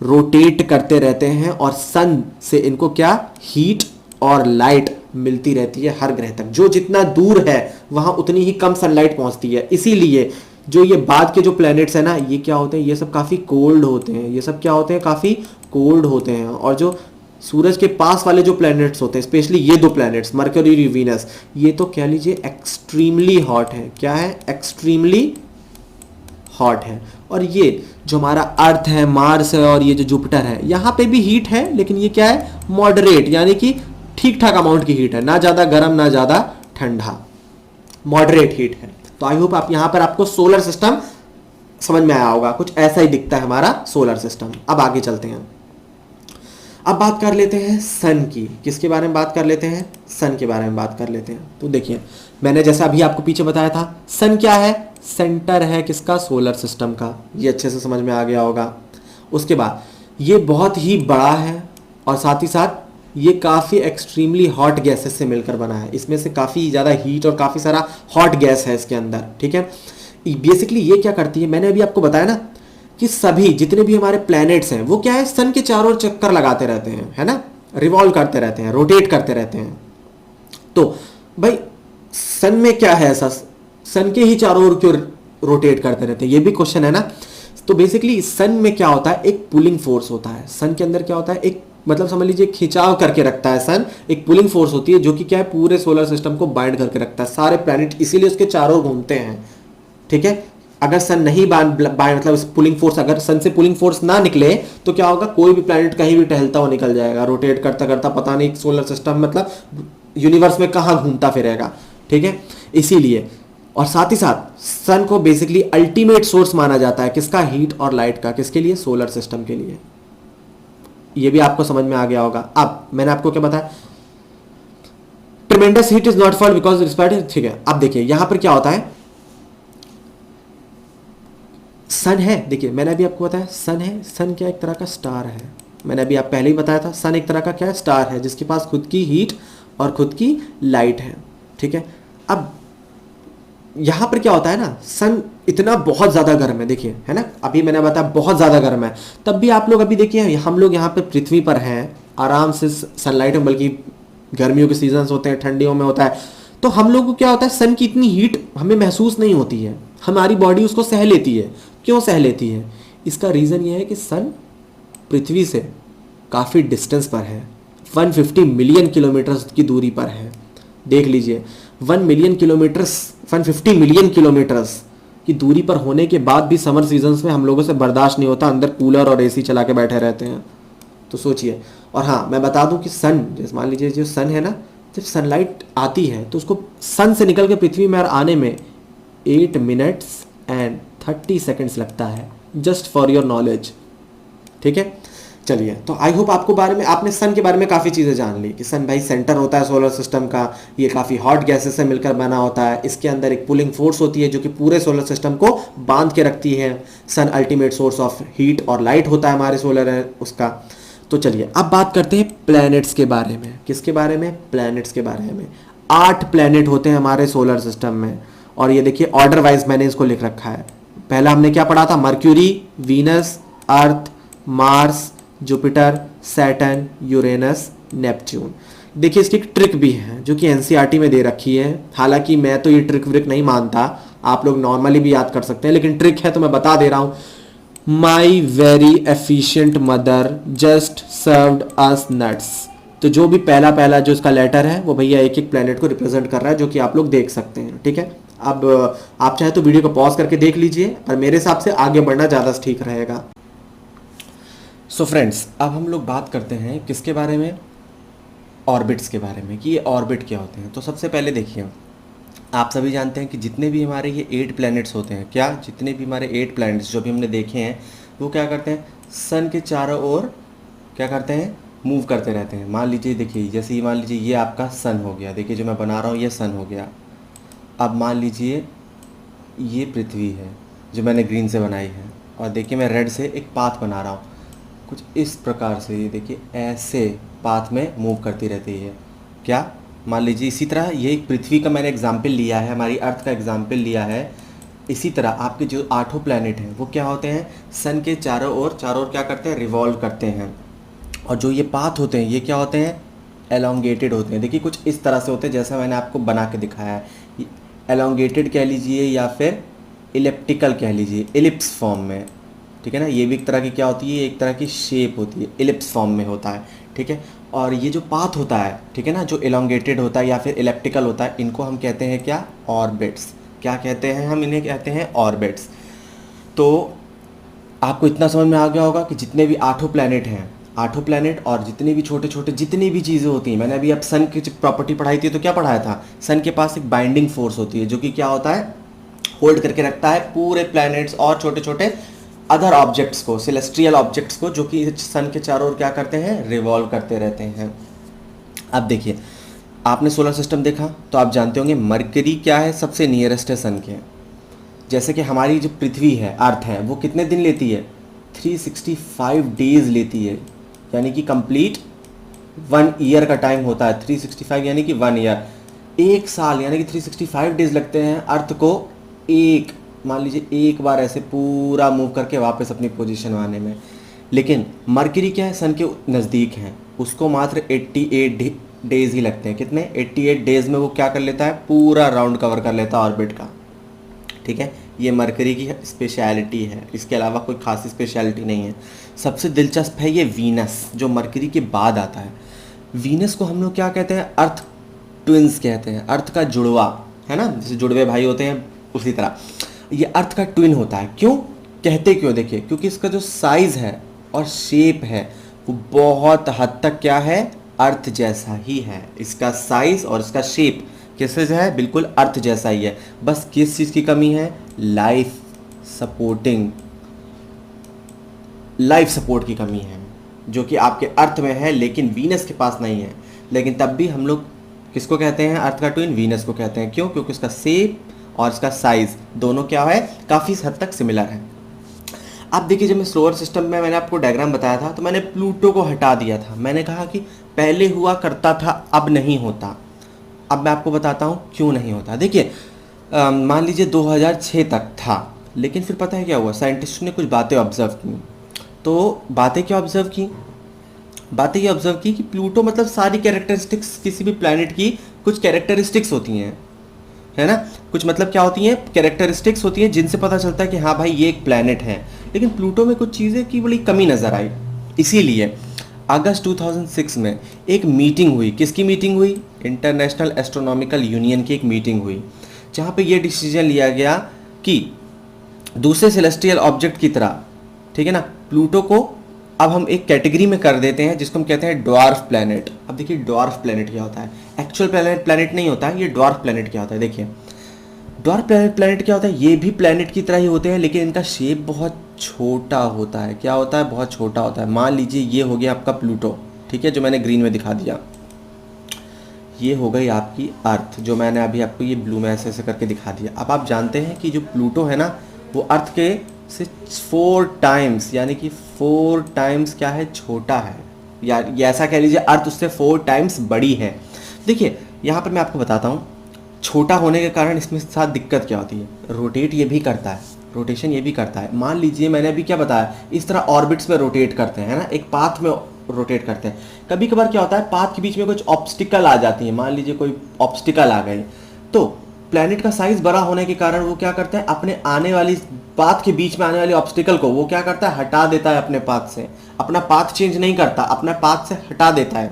रोटेट करते रहते हैं, और सन से इनको क्या? हीट और लाइट मिलती रहती है हर ग्रह तक। जो जितना दूर है वहां उतनी ही कम सनलाइट पहुंचती है। इसीलिए जो ये बाद के जो प्लैनेट्स है ना, ये क्या होते हैं? ये सब काफी कोल्ड होते हैं। ये सब क्या होते हैं? काफी कोल्ड होते हैं। और जो सूरज के पास वाले जो प्लैनेट्स होते हैं, स्पेशली ये दो प्लैनेट्स मर्क्यूरी, वीनस, ये तो कह लीजिए एक्सट्रीमली हॉट है। क्या है? एक्सट्रीमली हॉट है। और ये जो हमारा अर्थ है, मार्स है, और ये जो जुपिटर है, यहाँ पे भी हीट है, लेकिन ये क्या है? मॉडरेट, यानी कि ठीक ठाक अमाउंट की हीट है, ना ज्यादा गर्म ना ज्यादा ठंडा, मॉडरेट हीट है। तो आई होप आप यहां पर आपको सोलर सिस्टम समझ में आया होगा। कुछ ऐसा ही दिखता है हमारा सोलर सिस्टम। अब आगे चलते हैं। अब बात कर लेते हैं सन की। किसके बारे में बात कर लेते हैं? सन के बारे में बात कर लेते हैं। तो देखिए, मैंने जैसा अभी आपको पीछे बताया था, सन क्या है? सेंटर है किसका? सोलर सिस्टम का। ये अच्छे से समझ में आ गया होगा। उसके बाद ये बहुत ही बड़ा है, और साथ ही साथ ये काफ़ी एक्सट्रीमली हॉट गैसेस से मिलकर बना है। इसमें से काफ़ी ज़्यादा हीट और काफ़ी सारा हॉट गैस है इसके अंदर। ठीक है, बेसिकली ये क्या करती है, मैंने अभी आपको बताया ना कि सभी जितने भी हमारे प्लैनेट्स हैं वो क्या है? सन के चारों ओर चक्कर लगाते रहते हैं, है ना, रिवॉल्व करते रहते हैं, रोटेट करते रहते हैं। तो भाई सन में क्या है ऐसा? सन के ही चारों ओर क्यों रोटेट करते रहते हैं? ये भी क्वेश्चन है ना। तो बेसिकली सन में क्या होता है? एक पुलिंग फोर्स होता है। सन के अंदर क्या होता है? एक, मतलब समझ लीजिए, खिंचाव करके रखता है सन। एक पुलिंग फोर्स होती है जो कि क्या है? पूरे सोलर सिस्टम को बाइंड करके रखता है, सारे प्लैनेट, इसीलिए उसके चारों ओर घूमते हैं। ठीक है, अगर सन नहीं बाइंड, मतलब पुलिंग फोर्स, अगर सन से पुलिंग फोर्स ना निकले तो क्या होगा? कोई भी प्लैनेट कहीं भी टहलता हुआ निकल जाएगा, रोटेट करता करता, पता नहीं सोलर सिस्टम मतलब यूनिवर्स में कहाँ घूमता फिरेगा। ठीक है, इसीलिए। और साथ ही साथ सन को बेसिकली अल्टीमेट सोर्स माना जाता है किसका? हीट और लाइट का। किसके लिए? सोलर सिस्टम के लिए। ये भी आपको समझ में आ गया होगा। अब मैंने आपको क्या बताया? Tremendous heat is not fold because respired, ठीक है। अब देखिए यहां पर क्या होता है, सन है, देखिए मैंने अभी आपको बताया सन है, सन क्या एक तरह का स्टार है, मैंने अभी आप पहले ही बताया था, सन एक तरह का क्या है, स्टार है, जिसके पास खुद की हीट और खुद की लाइट है, ठीक है। अब यहां पर क्या होता है ना, सन इतना बहुत ज़्यादा गर्म है, देखिए है ना, अभी मैंने बताया बहुत ज़्यादा गर्म है, तब भी आप लोग अभी देखिए हम लोग यहाँ पे पृथ्वी पर हैं, आराम से सनलाइट में, बल्कि गर्मियों के सीजन्स होते हैं, ठंडियों में होता है, तो हम लोग को क्या होता है, सन की इतनी हीट हमें महसूस नहीं होती है, हमारी बॉडी उसको सह लेती है। क्यों सह लेती है? इसका रीज़न ये है कि सन पृथ्वी से काफ़ी डिस्टेंस पर है, 150 मिलियन किलोमीटर की दूरी पर है। देख लीजिए 150 मिलियन किलोमीटर्स की दूरी पर होने के बाद भी समर सीजन्स में हम लोगों से बर्दाश्त नहीं होता, अंदर कूलर और एसी चला के बैठे रहते हैं। तो सोचिए। और हाँ मैं बता दूं कि सन, जैसे मान लीजिए जो सन है ना, जब सनलाइट आती है तो उसको सन से निकल के पृथ्वी में आने में 8 मिनट्स एंड 30 सेकेंड्स लगता है, जस्ट फॉर योर नॉलेज, ठीक है। चलिए, तो आई होप आपको बारे में, आपने सन के बारे में काफ़ी चीज़ें जान ली कि सन भाई सेंटर होता है सोलर सिस्टम का, ये काफ़ी हॉट गैसेस से मिलकर बना होता है, इसके अंदर एक पुलिंग फोर्स होती है जो कि पूरे सोलर सिस्टम को बांध के रखती है। सन अल्टीमेट सोर्स ऑफ हीट और लाइट होता है हमारे सोलर उसका। तो चलिए अब बात करते हैं प्लैनेट्स के बारे में। किसके बारे में? प्लैनेट्स के बारे में। 8 प्लैनेट होते हैं हमारे सोलर सिस्टम में, और ये देखिए ऑर्डर वाइज मैंने इसको लिख रखा है। पहला हमने क्या पढ़ा था? Mercury, Venus, Earth, Mars, Jupiter, Saturn, Uranus, Neptune. देखिए इसकी एक ट्रिक भी है जो कि एनसीईआरटी में दे रखी है, हालांकि मैं तो ये ट्रिक व्रिक नहीं मानता, आप लोग नॉर्मली भी याद कर सकते हैं, लेकिन ट्रिक है तो मैं बता दे रहा हूं। My very efficient mother just served us nuts. तो जो भी पहला पहला जो इसका लेटर है वो भैया एक एक प्लेनेट को रिप्रेजेंट कर रहा है, जो कि आप लोग देख सकते हैं, ठीक है। अब आप चाहे तो वीडियो को पॉज करके देख लीजिए, पर मेरे हिसाब से आगे बढ़ना ज़्यादा ठीक रहेगा। सो फ्रेंड्स, अब हम लोग बात करते हैं किसके बारे में? ऑर्बिट्स के बारे में, कि ये ऑर्बिट क्या होते हैं। तो सबसे पहले देखिए, आप सभी जानते हैं कि जितने भी हमारे ये 8 प्लैनेट्स होते हैं, क्या जितने भी हमारे 8 प्लैनेट्स जो भी हमने देखे हैं, वो क्या करते हैं? सन के चारों ओर क्या करते हैं? मूव करते रहते हैं। मान लीजिए, देखिए जैसे ही मान लीजिए ये आपका सन हो गया, देखिए जो मैं बना रहा हूँ ये सन हो गया। अब मान लीजिए ये पृथ्वी है जो मैंने ग्रीन से बनाई है, और देखिए मैं रेड से एक पाथ बना रहा हूँ, कुछ इस प्रकार से ये देखिए ऐसे पाथ में मूव करती रहती है। क्या? मान लीजिए इसी तरह ये एक पृथ्वी का मैंने एग्जाम्पल लिया है, हमारी अर्थ का एग्जाम्पल लिया है। इसी तरह आपके जो 8 प्लैनेट हैं वो क्या होते हैं? सन के चारों ओर क्या करते हैं? रिवॉल्व करते हैं। और जो ये पाथ होते हैं ये क्या होते हैं? एलोंगेटेड होते हैं। देखिए कुछ इस तरह से होते हैं जैसा मैंने आपको बना के दिखाया है। एलोंगेटेड कह लीजिए या फिर इलिप्टिकल कह लीजिए, इलिप्स फॉर्म में, ठीक है ना। ये भी एक तरह की क्या होती है? एक तरह की शेप होती है, इलिप्स फॉर्म में होता है, ठीक है। और ये जो पाथ होता है, ठीक है ना, जो एलोंगेटेड होता है या फिर इलिप्टिकल होता है, इनको हम कहते हैं क्या? ऑर्बिट्स। क्या कहते हैं हम इन्हें? कहते हैं ऑर्बिट्स। तो आपको इतना समझ में आ गया होगा कि जितने भी 8 प्लैनेट हैं, 8 प्लैनेट और जितने भी छोटे छोटे जितनी भी चीज़ें होती हैं, मैंने अभी अब सन की प्रॉपर्टी पढ़ाई थी तो क्या पढ़ाया था? सन के पास एक बाइंडिंग फोर्स होती है जो कि क्या होता है? होल्ड करके रखता है पूरे प्लैनेट्स और छोटे छोटे अदर ऑब्जेक्ट्स को, सेलेस्ट्रियल ऑब्जेक्ट्स को, जो कि सन के चारों ओर क्या करते हैं? रिवॉल्व करते रहते हैं। अब देखिए, आपने सोलर सिस्टम देखा तो आप जानते होंगे मरकरी क्या है? सबसे नियरेस्ट है सन के। जैसे कि हमारी जो पृथ्वी है, अर्थ है, वो कितने दिन लेती है? 365 डेज लेती है, यानी कि कंप्लीट 1 ईयर का टाइम होता है। 365 यानी कि 1 ईयर, 1 साल, यानी कि 365 डेज लगते हैं अर्थ को एक, मान लीजिए एक बार ऐसे पूरा मूव करके वापस अपनी पोजीशन में आने में। लेकिन मरकरी क्या है? सन के नज़दीक है, उसको मात्र 88 डेज ही लगते हैं। कितने? 88 डेज में वो क्या कर लेता है? पूरा राउंड कवर कर लेता है ऑर्बिट का, ठीक है। ये मरकरी की स्पेशलिटी है, इसके अलावा कोई खासी स्पेशलिटी नहीं है। सबसे दिलचस्प है ये वीनस, जो मरकरी के बाद आता है। वीनस को हम लोग क्या कहते हैं? अर्थ ट्विंस कहते हैं, अर्थ का जुड़वा, है ना, जैसे जुड़वे भाई होते हैं उसी तरह ये अर्थ का ट्विन होता है। क्यों कहते? क्यों? देखिए क्योंकि इसका जो साइज़ है और शेप है वो बहुत हद तक क्या है? अर्थ जैसा ही है। इसका साइज़ और इसका शेप किससे है? बिल्कुल अर्थ जैसा ही है। बस किस चीज़ की कमी है? लाइफ सपोर्ट की कमी है, जो कि आपके अर्थ में है लेकिन वीनस के पास नहीं है। लेकिन तब भी हम लोग किसको कहते हैं अर्थ का ट्विन? वीनस को कहते हैं। क्यों? क्योंकि उसका शेप और इसका साइज दोनों क्या है, काफ़ी हद तक सिमिलर है। अब देखिए, जब मैं सोलर सिस्टम में मैंने आपको डायग्राम बताया था तो मैंने प्लूटो को हटा दिया था। मैंने कहा कि पहले हुआ करता था, अब नहीं होता। अब मैं आपको बताता हूँ क्यों नहीं होता। देखिए, मान लीजिए 2006 तक था, लेकिन फिर पता है क्या हुआ, साइंटिस्ट ने कुछ बातें ऑब्जर्व की। तो बातें क्या ऑब्जर्व की? बातें ये ऑब्जर्व की कि प्लूटो मतलब सारी कैरेक्टरिस्टिक्स किसी भी प्लैनेट की कुछ कैरेक्टरिस्टिक्स होती हैं, है ना। कुछ मतलब क्या होती हैं? कैरेक्टरिस्टिक्स होती हैं जिनसे पता चलता है कि हाँ भाई ये एक प्लैनेट है। लेकिन प्लूटो में कुछ चीज़ें की बड़ी कमी नज़र आई। इसीलिए अगस्त 2006 में एक मीटिंग हुई। किसकी मीटिंग हुई? इंटरनेशनल एस्ट्रोनॉमिकल यूनियन की एक मीटिंग हुई, जहाँ पे ये डिसीजन लिया गया कि दूसरे सेलेस्टियल ऑब्जेक्ट की तरह, ठीक है ना, प्लूटो को अब हम एक कैटेगरी में कर देते हैं जिसको हम कहते हैं ड्वार्फ प्लैनेट। अब देखिए ड्वार्फ प्लैनेट क्या होता है। एक्चुअल प्लैनेट नहीं होता है, ये ड्वार्फ प्लैनेट क्या होता है। देखिए ड्वार्फ प्लैनेट क्या होता है, ये भी प्लैनेट की तरह ही होते हैं, लेकिन इनका शेप बहुत छोटा होता है। क्या होता है? बहुत छोटा होता है। मान लीजिए ये हो गया आपका प्लूटो, ठीक है, जो मैंने ग्रीन में दिखा दिया। ये हो गई आपकी अर्थ, जो मैंने अभी आपको ये ब्लू में ऐसे ऐसे करके दिखा दिया। अब आप जानते हैं कि जो प्लूटो है ना, वो अर्थ के से 4 टाइम्स, यानी कि 4 टाइम्स क्या है, छोटा है। या ये ऐसा कह लीजिए अर्थ उससे 4 टाइम्स बड़ी है। देखिए यहाँ पर मैं आपको बताता हूँ, छोटा होने के कारण इसमें साथ दिक्कत क्या होती है। रोटेट ये भी करता है, रोटेशन ये भी करता है। मान लीजिए मैंने अभी क्या बताया, इस तरह ऑर्बिट्स में रोटेट करते हैं ना, एक पाथ में रोटेट करते हैं। कभी कभार क्या होता है, पाथ के बीच में कुछ ऑब्स्टिकल आ जाती है। मान लीजिए कोई ऑब्स्टिकल आ गए, तो प्लैनेट का साइज बड़ा होने के कारण वो क्या करता है, अपने आने वाली पाथ के बीच में आने वाली ऑब्स्टिकल को वो क्या करता है, हटा देता है अपने पाथ से। अपना पाथ चेंज नहीं करता, अपना पाथ से हटा देता है।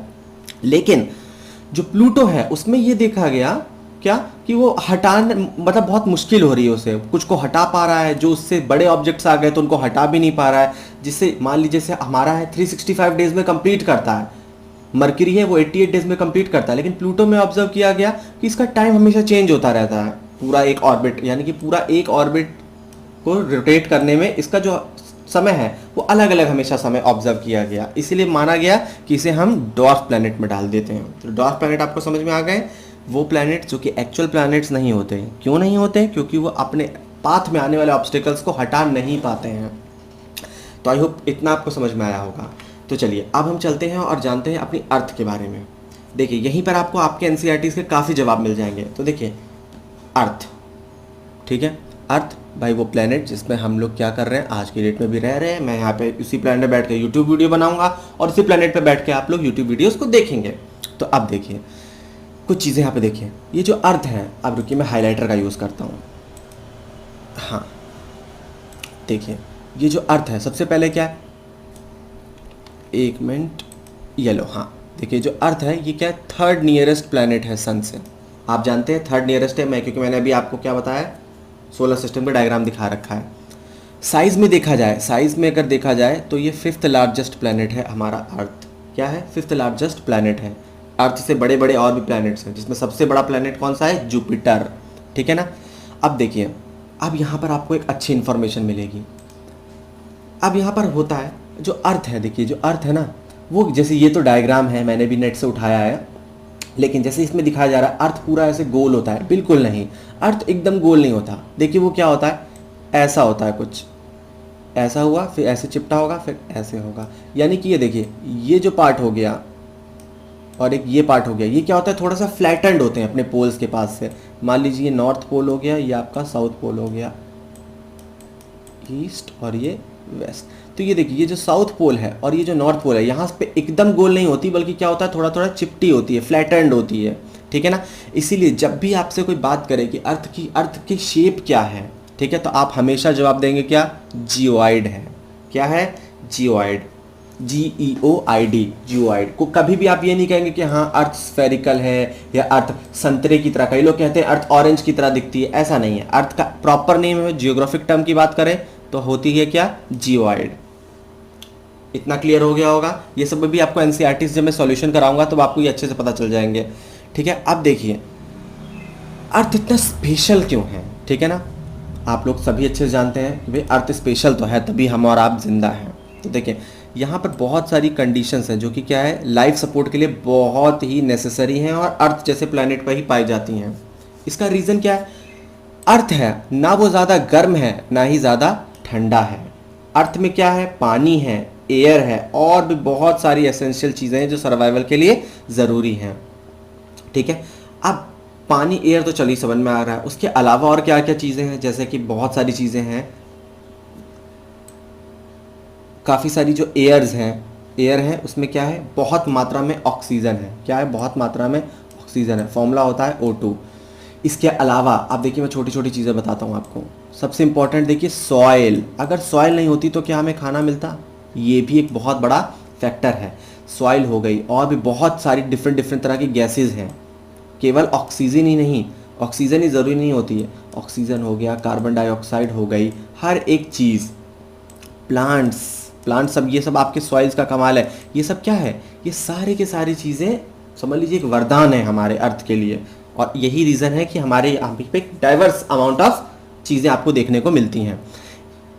लेकिन जो प्लूटो है उसमें ये देखा गया क्या कि वो हटाने मतलब बहुत मुश्किल हो रही है उसे, कुछ को हटा पा रहा है, जो उससे बड़े ऑब्जेक्ट्स आ गए तो उनको हटा भी नहीं पा रहा है। जिससे मान लीजिए जैसे हमारा है 365 डेज में कंप्लीट करता है, मरकरी है वो 88 डेज में कंप्लीट करता है। लेकिन प्लूटो में ऑब्जर्व किया गया कि इसका टाइम हमेशा चेंज होता रहता है। पूरा एक ऑर्बिट, यानी कि पूरा एक ऑर्बिट को रोटेट करने में इसका जो समय है वो अलग अलग हमेशा समय ऑब्जर्व किया गया। इसीलिए माना गया कि इसे हम ड्वार्फ प्लैनेट में डाल देते हैं। तो ड्वार्फ प्लैनेट आपको समझ में आ गए, वो प्लैनेट जो कि एक्चुअल प्लैनेट्स नहीं होते। क्यों नहीं होते? क्योंकि वो अपने पाथ में आने वाले ऑब्स्टिकल्स को हटा नहीं पाते हैं। तो आई होप इतना आपको समझ में आया होगा। तो चलिए अब हम चलते हैं और जानते हैं अपनी अर्थ के बारे में। देखिए यहीं पर आपको आपके एनसीईआरटीज़ के काफ़ी जवाब मिल जाएंगे। तो देखिए अर्थ, ठीक है, अर्थ भाई वो प्लैनेट जिसमें हम लोग क्या कर रहे हैं, आज की डेट में भी रह रहे हैं। मैं यहाँ पे उसी प्लैनेट पे बैठ के यूट्यूब वीडियो बनाऊंगा और उसी प्लैनेट पे बैठ के आप लोग यूट्यूब वीडियोस को देखेंगे। तो अब देखिए कुछ चीज़ें यहाँ पे देखिए, ये जो अर्थ है, अब रुकिए मैं हाइलाइटर का यूज़ करता हूँ। हाँ देखिए ये जो अर्थ है, सबसे पहले क्या है, एक मिनट, येलो, हाँ देखिए जो अर्थ है ये क्या है, थर्ड नियरेस्ट प्लैनेट है सन से। आप जानते हैं थर्ड नियरेस्ट है, मैं क्योंकि मैंने अभी आपको क्या बताया, सोलर सिस्टम का डायग्राम दिखा रखा है। साइज़ में देखा जाए, साइज़ में अगर देखा जाए तो ये 5th लार्जेस्ट प्लैनेट है हमारा अर्थ। क्या है? 5th लार्जेस्ट प्लैनेट है। अर्थ से बड़े बड़े और भी प्लैनेट्स हैं, जिसमें सबसे बड़ा प्लैनेट कौन सा है, जुपिटर, ठीक है ना। अब देखिए, अब यहाँ पर आपको एक अच्छी इन्फॉर्मेशन मिलेगी। अब यहाँ पर होता है जो अर्थ है, देखिए जो अर्थ है ना, वो जैसे ये तो डायग्राम है, मैंने भी नेट से उठाया है, लेकिन जैसे इसमें दिखाया जा रहा है अर्थ पूरा ऐसे गोल होता है, बिल्कुल नहीं, अर्थ एकदम गोल नहीं होता। देखिए वो क्या होता है, ऐसा होता है, कुछ ऐसा हुआ, फिर ऐसे चिपटा होगा, फिर ऐसे होगा। यानी कि ये देखिए ये जो पार्ट हो गया और एक ये पार्ट हो गया, ये क्या होता है, थोड़ा सा फ्लैटेंड होते हैं अपने पोल्स के पास से। मान लीजिए ये नॉर्थ पोल हो गया, ये आपका साउथ पोल हो गया, ईस्ट और ये वेस्ट। तो ये देखिए ये जो साउथ पोल है और ये जो नॉर्थ पोल है, यहाँ पे एकदम गोल नहीं होती, बल्कि क्या होता है, थोड़ा थोड़ा चिपटी होती है, फ्लैटेंड होती है, ठीक है ना। इसीलिए जब भी आपसे कोई बात करे कि अर्थ की शेप क्या है, ठीक है, तो आप हमेशा जवाब देंगे क्या, जियोइड है। क्या है? जियोइड, GEOID, जियोइड को कभी भी आप ये नहीं कहेंगे कि हाँ अर्थ स्फेरिकल है या अर्थ संतरे की तरह, कई लोग कहते हैं अर्थ ऑरेंज की तरह दिखती है, ऐसा नहीं है। अर्थ का प्रॉपर नेम है, जियोग्राफिक टर्म की बात करें तो होती है क्या, जियोइड। इतना क्लियर हो गया होगा। ये सब भी आपको एनसीईआरटी से जब मैं सॉल्यूशन कराऊंगा तो आपको ये अच्छे से पता चल जाएंगे, ठीक है। अब देखिए अर्थ इतना स्पेशल क्यों है, ठीक है ना। आप लोग सभी अच्छे से जानते हैं कि भाई अर्थ स्पेशल तो है, तभी हम और आप जिंदा हैं। तो देखिए यहाँ पर बहुत सारी कंडीशंस हैं जो कि क्या है, लाइफ सपोर्ट के लिए बहुत ही नेसेसरी हैं और अर्थ जैसे प्लैनेट पर ही पाई जाती हैं। इसका रीज़न क्या है? अर्थ है ना वो ज़्यादा गर्म है ना ही ज़्यादा ठंडा है। अर्थ में क्या है? पानी है, एयर है और भी बहुत सारी एसेंशियल चीज़ें हैं जो सर्वाइवल के लिए ज़रूरी हैं। ठीक है, अब पानी एयर तो चलिए समझ में आ रहा है, उसके अलावा और क्या क्या चीज़ें हैं? जैसे कि बहुत सारी चीज़ें हैं, काफ़ी सारी जो एयर है उसमें क्या है, बहुत मात्रा में ऑक्सीजन है। क्या है? बहुत मात्रा में ऑक्सीजन है। फॉर्मूला होता है O2। इसके अलावा आप देखिए, मैं छोटी छोटी चीज़ें बताता हूँ आपको। सबसे इंपॉर्टेंट देखिए, सॉइल। अगर सॉइल नहीं होती तो क्या हमें खाना मिलता? ये भी एक बहुत बड़ा फैक्टर है। सॉइल हो गई, और भी बहुत सारी डिफरेंट डिफरेंट तरह की गैसेज हैं। केवल ऑक्सीजन ही नहीं, ऑक्सीजन ही ज़रूरी नहीं होती है। ऑक्सीजन हो गया, कार्बन डाइऑक्साइड हो गई, हर एक चीज़, प्लांट्स सब, ये सब आपके सॉइल्स का कमाल है। ये सब क्या है? ये सारे के सारी चीज़ें समझ लीजिए एक वरदान है हमारे अर्थ के लिए। और यही रीज़न है कि हमारे यहाँ पे डाइवर्स अमाउंट ऑफ चीज़ें आपको देखने को मिलती हैं।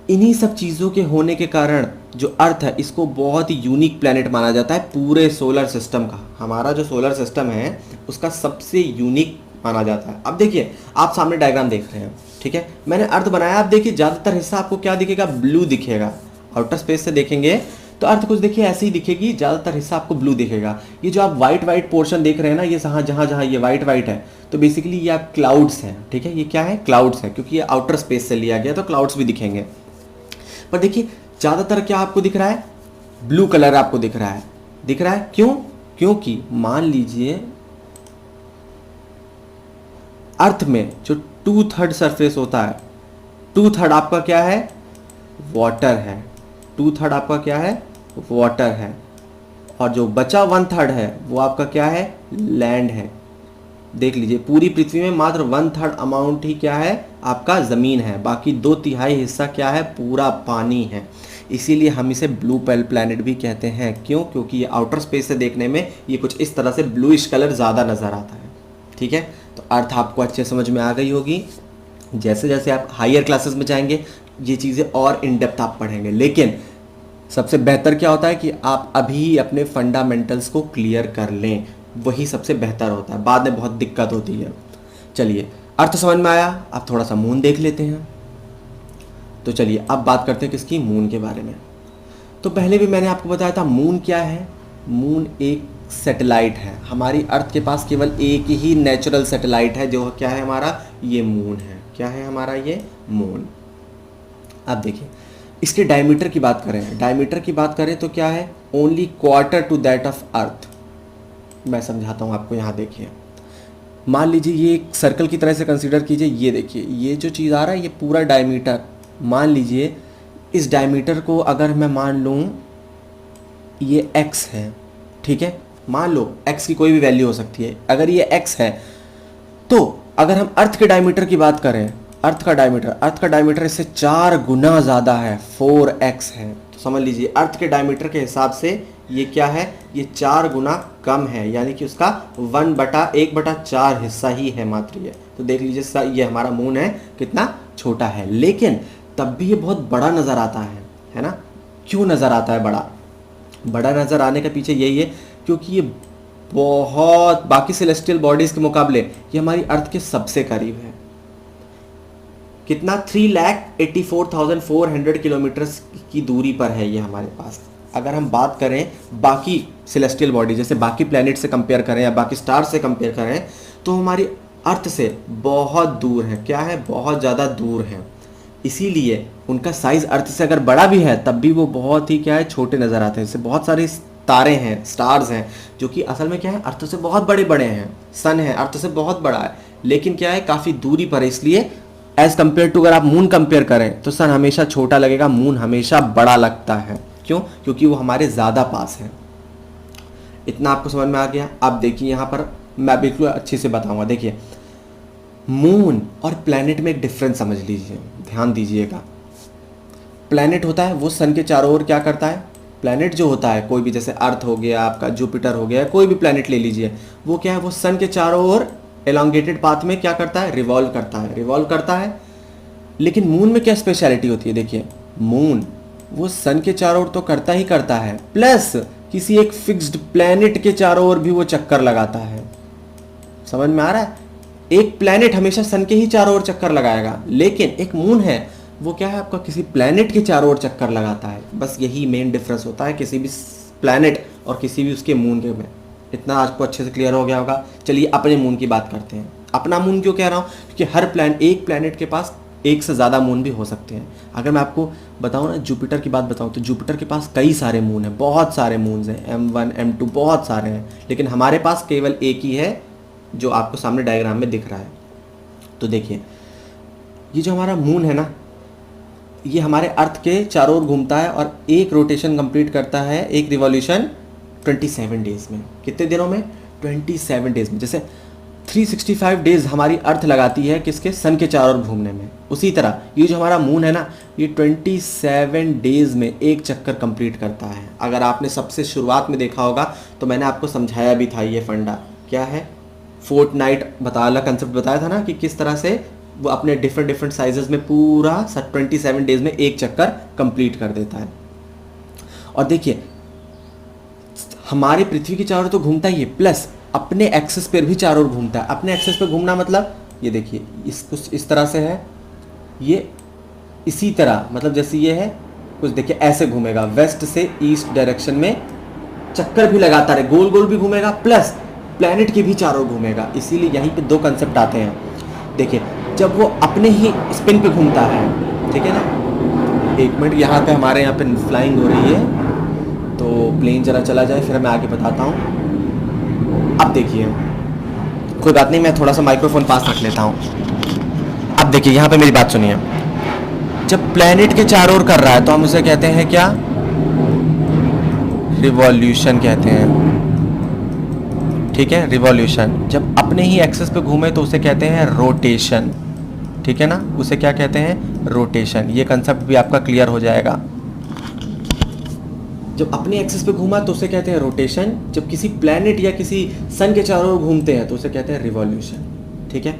इन्हीं सब चीज़ों के होने के कारण जो अर्थ है, इसको बहुत ही यूनिक प्लैनेट माना जाता है पूरे सोलर सिस्टम का। हमारा जो सोलर सिस्टम है उसका सबसे यूनिक माना जाता है। अब देखिए, आप सामने डायग्राम देख रहे हैं, ठीक है, मैंने अर्थ बनाया। आप देखिए, ज़्यादातर हिस्सा आपको क्या दिखेगा? ब्लू दिखेगा। आउटर स्पेस से देखेंगे तो अर्थ कुछ देखिए ऐसी ही दिखेगी, ज़्यादातर हिस्सा आपको ब्लू दिखेगा। ये जो आप वाइट पोर्शन देख रहे हैं ना, ये जहाँ जहाँ ये वाइट है, तो बेसिकली ये आप क्लाउड्स हैं। ठीक है, ये क्या है? क्लाउड्स हैं, क्योंकि ये आउटर स्पेस से लिया गया तो क्लाउड्स भी दिखेंगे। पर देखिए, ज़्यादातर क्या आपको दिख रहा है? ब्लू कलर आपको दिख रहा है। क्यों? क्योंकि मान लीजिए अर्थ में जो 2/3 सरफेस होता है, 2/3 आपका क्या है? वाटर है। 2/3 आपका क्या है? वाटर है। और जो बचा 1/3 है वो आपका क्या है? लैंड है। देख लीजिए, पूरी पृथ्वी में मात्र 1/3 अमाउंट ही क्या है? आपका ज़मीन है। बाकी 2/3 हिस्सा क्या है? पूरा पानी है। इसीलिए हम इसे ब्लू प्लैनेट भी कहते हैं। क्यों? क्योंकि ये आउटर स्पेस से देखने में ये कुछ इस तरह से ब्लूइश कलर ज़्यादा नज़र आता है। ठीक है, तो अर्थ आपको अच्छे समझ में आ गई होगी। जैसे जैसे आप हायर क्लासेस में जाएंगे ये चीज़ें और इन डेप्थ आप पढ़ेंगे, लेकिन सबसे बेहतर क्या होता है कि आप अभी अपने फंडामेंटल्स को क्लियर कर लें, वही सबसे बेहतर होता है। बाद में बहुत दिक्कत होती है। चलिए, अर्थ समझ में आया। अब थोड़ा सा मून देख लेते हैं। तो चलिए अब बात करते हैं किसकी? मून के बारे में। तो पहले भी मैंने आपको बताया था मून क्या है। मून एक सैटेलाइट है। हमारी अर्थ के पास केवल एक ही नेचुरल सैटेलाइट है, जो क्या है हमारा? ये मून है। क्या है हमारा? ये मून। अब देखिए, इसके डायमीटर की बात करें तो क्या है? Only quarter to that of earth. मैं समझाता हूँ आपको। यहाँ देखिए, मान लीजिए ये एक सर्कल की तरह से कंसीडर कीजिए। ये देखिए, ये जो चीज़ आ रहा है ये पूरा डायमीटर, मान लीजिए इस डायमीटर को अगर मैं मान लूँ ये x है। ठीक है, मान लो x की कोई भी वैल्यू हो सकती है। अगर ये x है तो अगर हम अर्थ के डायमीटर की बात करें, अर्थ का डायमीटर इससे 4 गुना ज़्यादा है, 4x है। तो समझ लीजिए अर्थ के डायमीटर के हिसाब से ये क्या है? ये 4 गुना कम है, यानी कि उसका 1/4 हिस्सा ही है मात्र ये। तो देख लीजिए ये हमारा मून है कितना छोटा है, लेकिन तब भी ये बहुत बड़ा नज़र आता है ना? क्यों नज़र आता है बड़ा नज़र आने के पीछे यही है क्योंकि ये बहुत बाकी सेलेस्टियल बॉडीज़ के मुकाबले ये हमारी अर्थ के सबसे करीब है। कितना? 3,84,400 किलोमीटर की दूरी पर है ये हमारे पास। अगर हम बात करें बाकी सेलेस्टियल बॉडी, जैसे बाकी प्लैनेट से कंपेयर करें या बाकी स्टार से कंपेयर करें, तो हमारी अर्थ से बहुत दूर है। क्या है? बहुत ज़्यादा दूर है। इसीलिए उनका साइज़ अर्थ से अगर बड़ा भी है तब भी वो बहुत ही क्या है? छोटे नज़र आते हैं। जैसे बहुत सारे तारे हैं, स्टार्स हैं, जो कि असल में क्या है? अर्थ से बहुत बड़े हैं। सन है अर्थ से बहुत बड़ा है, लेकिन क्या है? काफ़ी दूरी पर है। इसलिए एज़ कम्पेयर टू, अगर आप मून कंपेयर करें तो सन हमेशा छोटा लगेगा, मून हमेशा बड़ा लगता है। क्यों? क्योंकि वो हमारे ज़्यादा पास है। इतना आपको समझ में आ गया। अब देखिए, यहाँ पर मैं बिल्कुल अच्छे से बताऊंगा। देखिए, मून और प्लैनेट में एक डिफरेंस समझ लीजिए, ध्यान दीजिएगा। प्लैनेट होता है वो सन के चारों ओर क्या करता है? प्लैनेट जो होता है, कोई भी, जैसे अर्थ हो गया, आपका जुपिटर हो गया, कोई भी प्लैनेट ले लीजिए, वो क्या है? वो सन के चारों ओर एलोंगेटेड पाथ में क्या करता है? रिवॉल्व करता है। लेकिन मून में क्या स्पेशलिटी होती है? देखिए, मून वो सन के चारों ओर तो करता ही करता है, प्लस किसी एक फिक्स्ड प्लैनेट के चारों ओर भी वो चक्कर लगाता है। समझ में आ रहा है? एक प्लैनेट हमेशा सन के ही चारों ओर चक्कर लगाएगा, लेकिन एक मून है वो क्या है, आपका किसी प्लैनेट के चारों ओर चक्कर लगाता है। बस यही मेन डिफरेंस होता है किसी भी प्लैनेट और किसी भी उसके मून के में। इतना आपको अच्छे से क्लियर हो गया होगा। चलिए अपने मून की बात करते हैं। अपना मून क्यों कह रहा हूँ? क्योंकि एक प्लैनेट के पास एक से ज़्यादा मून भी हो सकते हैं। अगर मैं आपको बताऊँ ना, जुपिटर की बात बताऊँ तो जुपिटर के पास कई सारे मून हैं, बहुत सारे मून्स हैं, M1 M2 बहुत सारे हैं, लेकिन हमारे पास केवल एक ही है जो आपको सामने डायग्राम में दिख रहा है। तो देखिए, ये जो हमारा मून है ना, ये हमारे अर्थ के चारों ओर घूमता है और एक रोटेशन कंप्लीट करता है, एक रिवॉल्यूशन 27 डेज में। कितने दिनों में? 27 डेज में। जैसे 365 डेज हमारी अर्थ लगाती है किसके? सन के चारों ओर घूमने में। उसी तरह ये जो हमारा मून है ना, ये 27 डेज में एक चक्कर कंप्लीट करता है। अगर आपने सबसे शुरुआत में देखा होगा तो मैंने आपको समझाया भी था ये फंडा क्या है, फोर्टनाइट वाला कंसेप्ट बताया था ना, कि किस तरह से वो अपने डिफरेंट साइजेस में पूरा 27 डेज में एक चक्कर कंप्लीट कर देता है। और देखिए, हमारी पृथ्वी के चारों ओर तो घूमता ही है, प्लस अपने एक्सिस पर भी चारों ओर घूमता है। अपने एक्सिस पर घूमना मतलब ये देखिए, कुछ इस तरह से है, ये इसी तरह, मतलब जैसे ये है कुछ, देखिए ऐसे घूमेगा, वेस्ट से ईस्ट डायरेक्शन में चक्कर भी लगाता रहे, गोल गोल भी घूमेगा, प्लस प्लैनेट के भी चारों ओर घूमेगा। इसीलिए यहीं पे दो कंसेप्ट आते हैं। देखिए, जब वो अपने ही स्पिन पे घूमता है, ठीक है ना, एक मिनट, यहाँ पे हमारे यहाँ पे फ्लाइंग हो रही है तो प्लेन जरा चला जाए, फिर मैं आगे बताता हूँ। अब देखिए, कोई बात नहीं, मैं थोड़ा सा माइक्रोफोन पास रख लेता हूँ। अब देखिए, यहाँ पे मेरी बात सुनिए। जब प्लैनेट के चारों ओर कर रहा है तो हम उसे कहते हैं क्या? रिवॉल्यूशन कहते हैं, ठीक है, रिवॉल्यूशन। जब अपने ही एक्सिस पे घूमे तो उसे कहते हैं रोटेशन, ठीक है ना, उसे क्या कहते हैं? रोटेशन। ये कंसेप्ट भी आपका क्लियर हो जाएगा। जब अपने एक्सिस पे घूमा तो उसे कहते हैं रोटेशन, जब किसी प्लैनेट या किसी सन के चारों ओर घूमते हैं तो उसे कहते हैं रिवॉल्यूशन, ठीक है।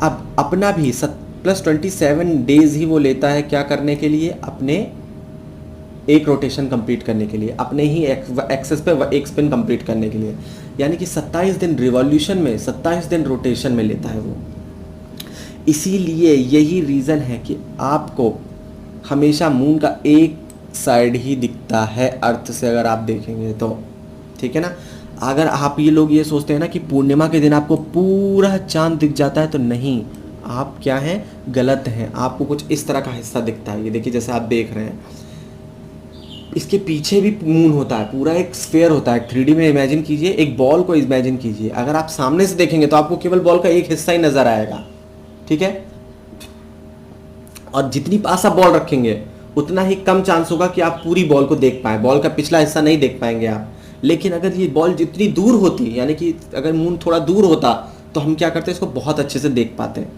अब अपना भी +27 डेज ही वो लेता है क्या करने के लिए? अपने एक रोटेशन कंप्लीट करने के लिए, अपने ही एक्सिस पे एक स्पिन कंप्लीट करने के लिए। यानी कि 27 दिन रिवॉल्यूशन में, 27 दिन रोटेशन में लेता है वो। इसीलिए यही रीज़न है कि आपको हमेशा मून का एक साइड ही दिखता है अर्थ से, अगर आप देखेंगे तो, ठीक है ना। अगर आप ये लोग ये सोचते हैं ना कि पूर्णिमा के दिन आपको पूरा चांद दिख जाता है, तो नहीं, आप क्या हैं? गलत हैं। आपको कुछ इस तरह का हिस्सा दिखता है। ये देखिए, जैसे आप देख रहे हैं, इसके पीछे भी मून होता है, पूरा एक स्फीयर होता है। 3D में इमेजिन कीजिए, एक बॉल को इमेजिन कीजिए। अगर आप सामने से देखेंगे तो आपको केवल बॉल का एक हिस्सा ही नजर आएगा, ठीक है। और जितनी पास आप बॉल रखेंगे उतना ही कम चांस होगा कि आप पूरी बॉल को देख पाएं, बॉल का पिछला हिस्सा नहीं देख पाएंगे आप। लेकिन अगर ये बॉल जितनी दूर होती, यानी कि अगर मून थोड़ा दूर होता, तो हम क्या करते हैं? इसको बहुत अच्छे से देख पाते हैं,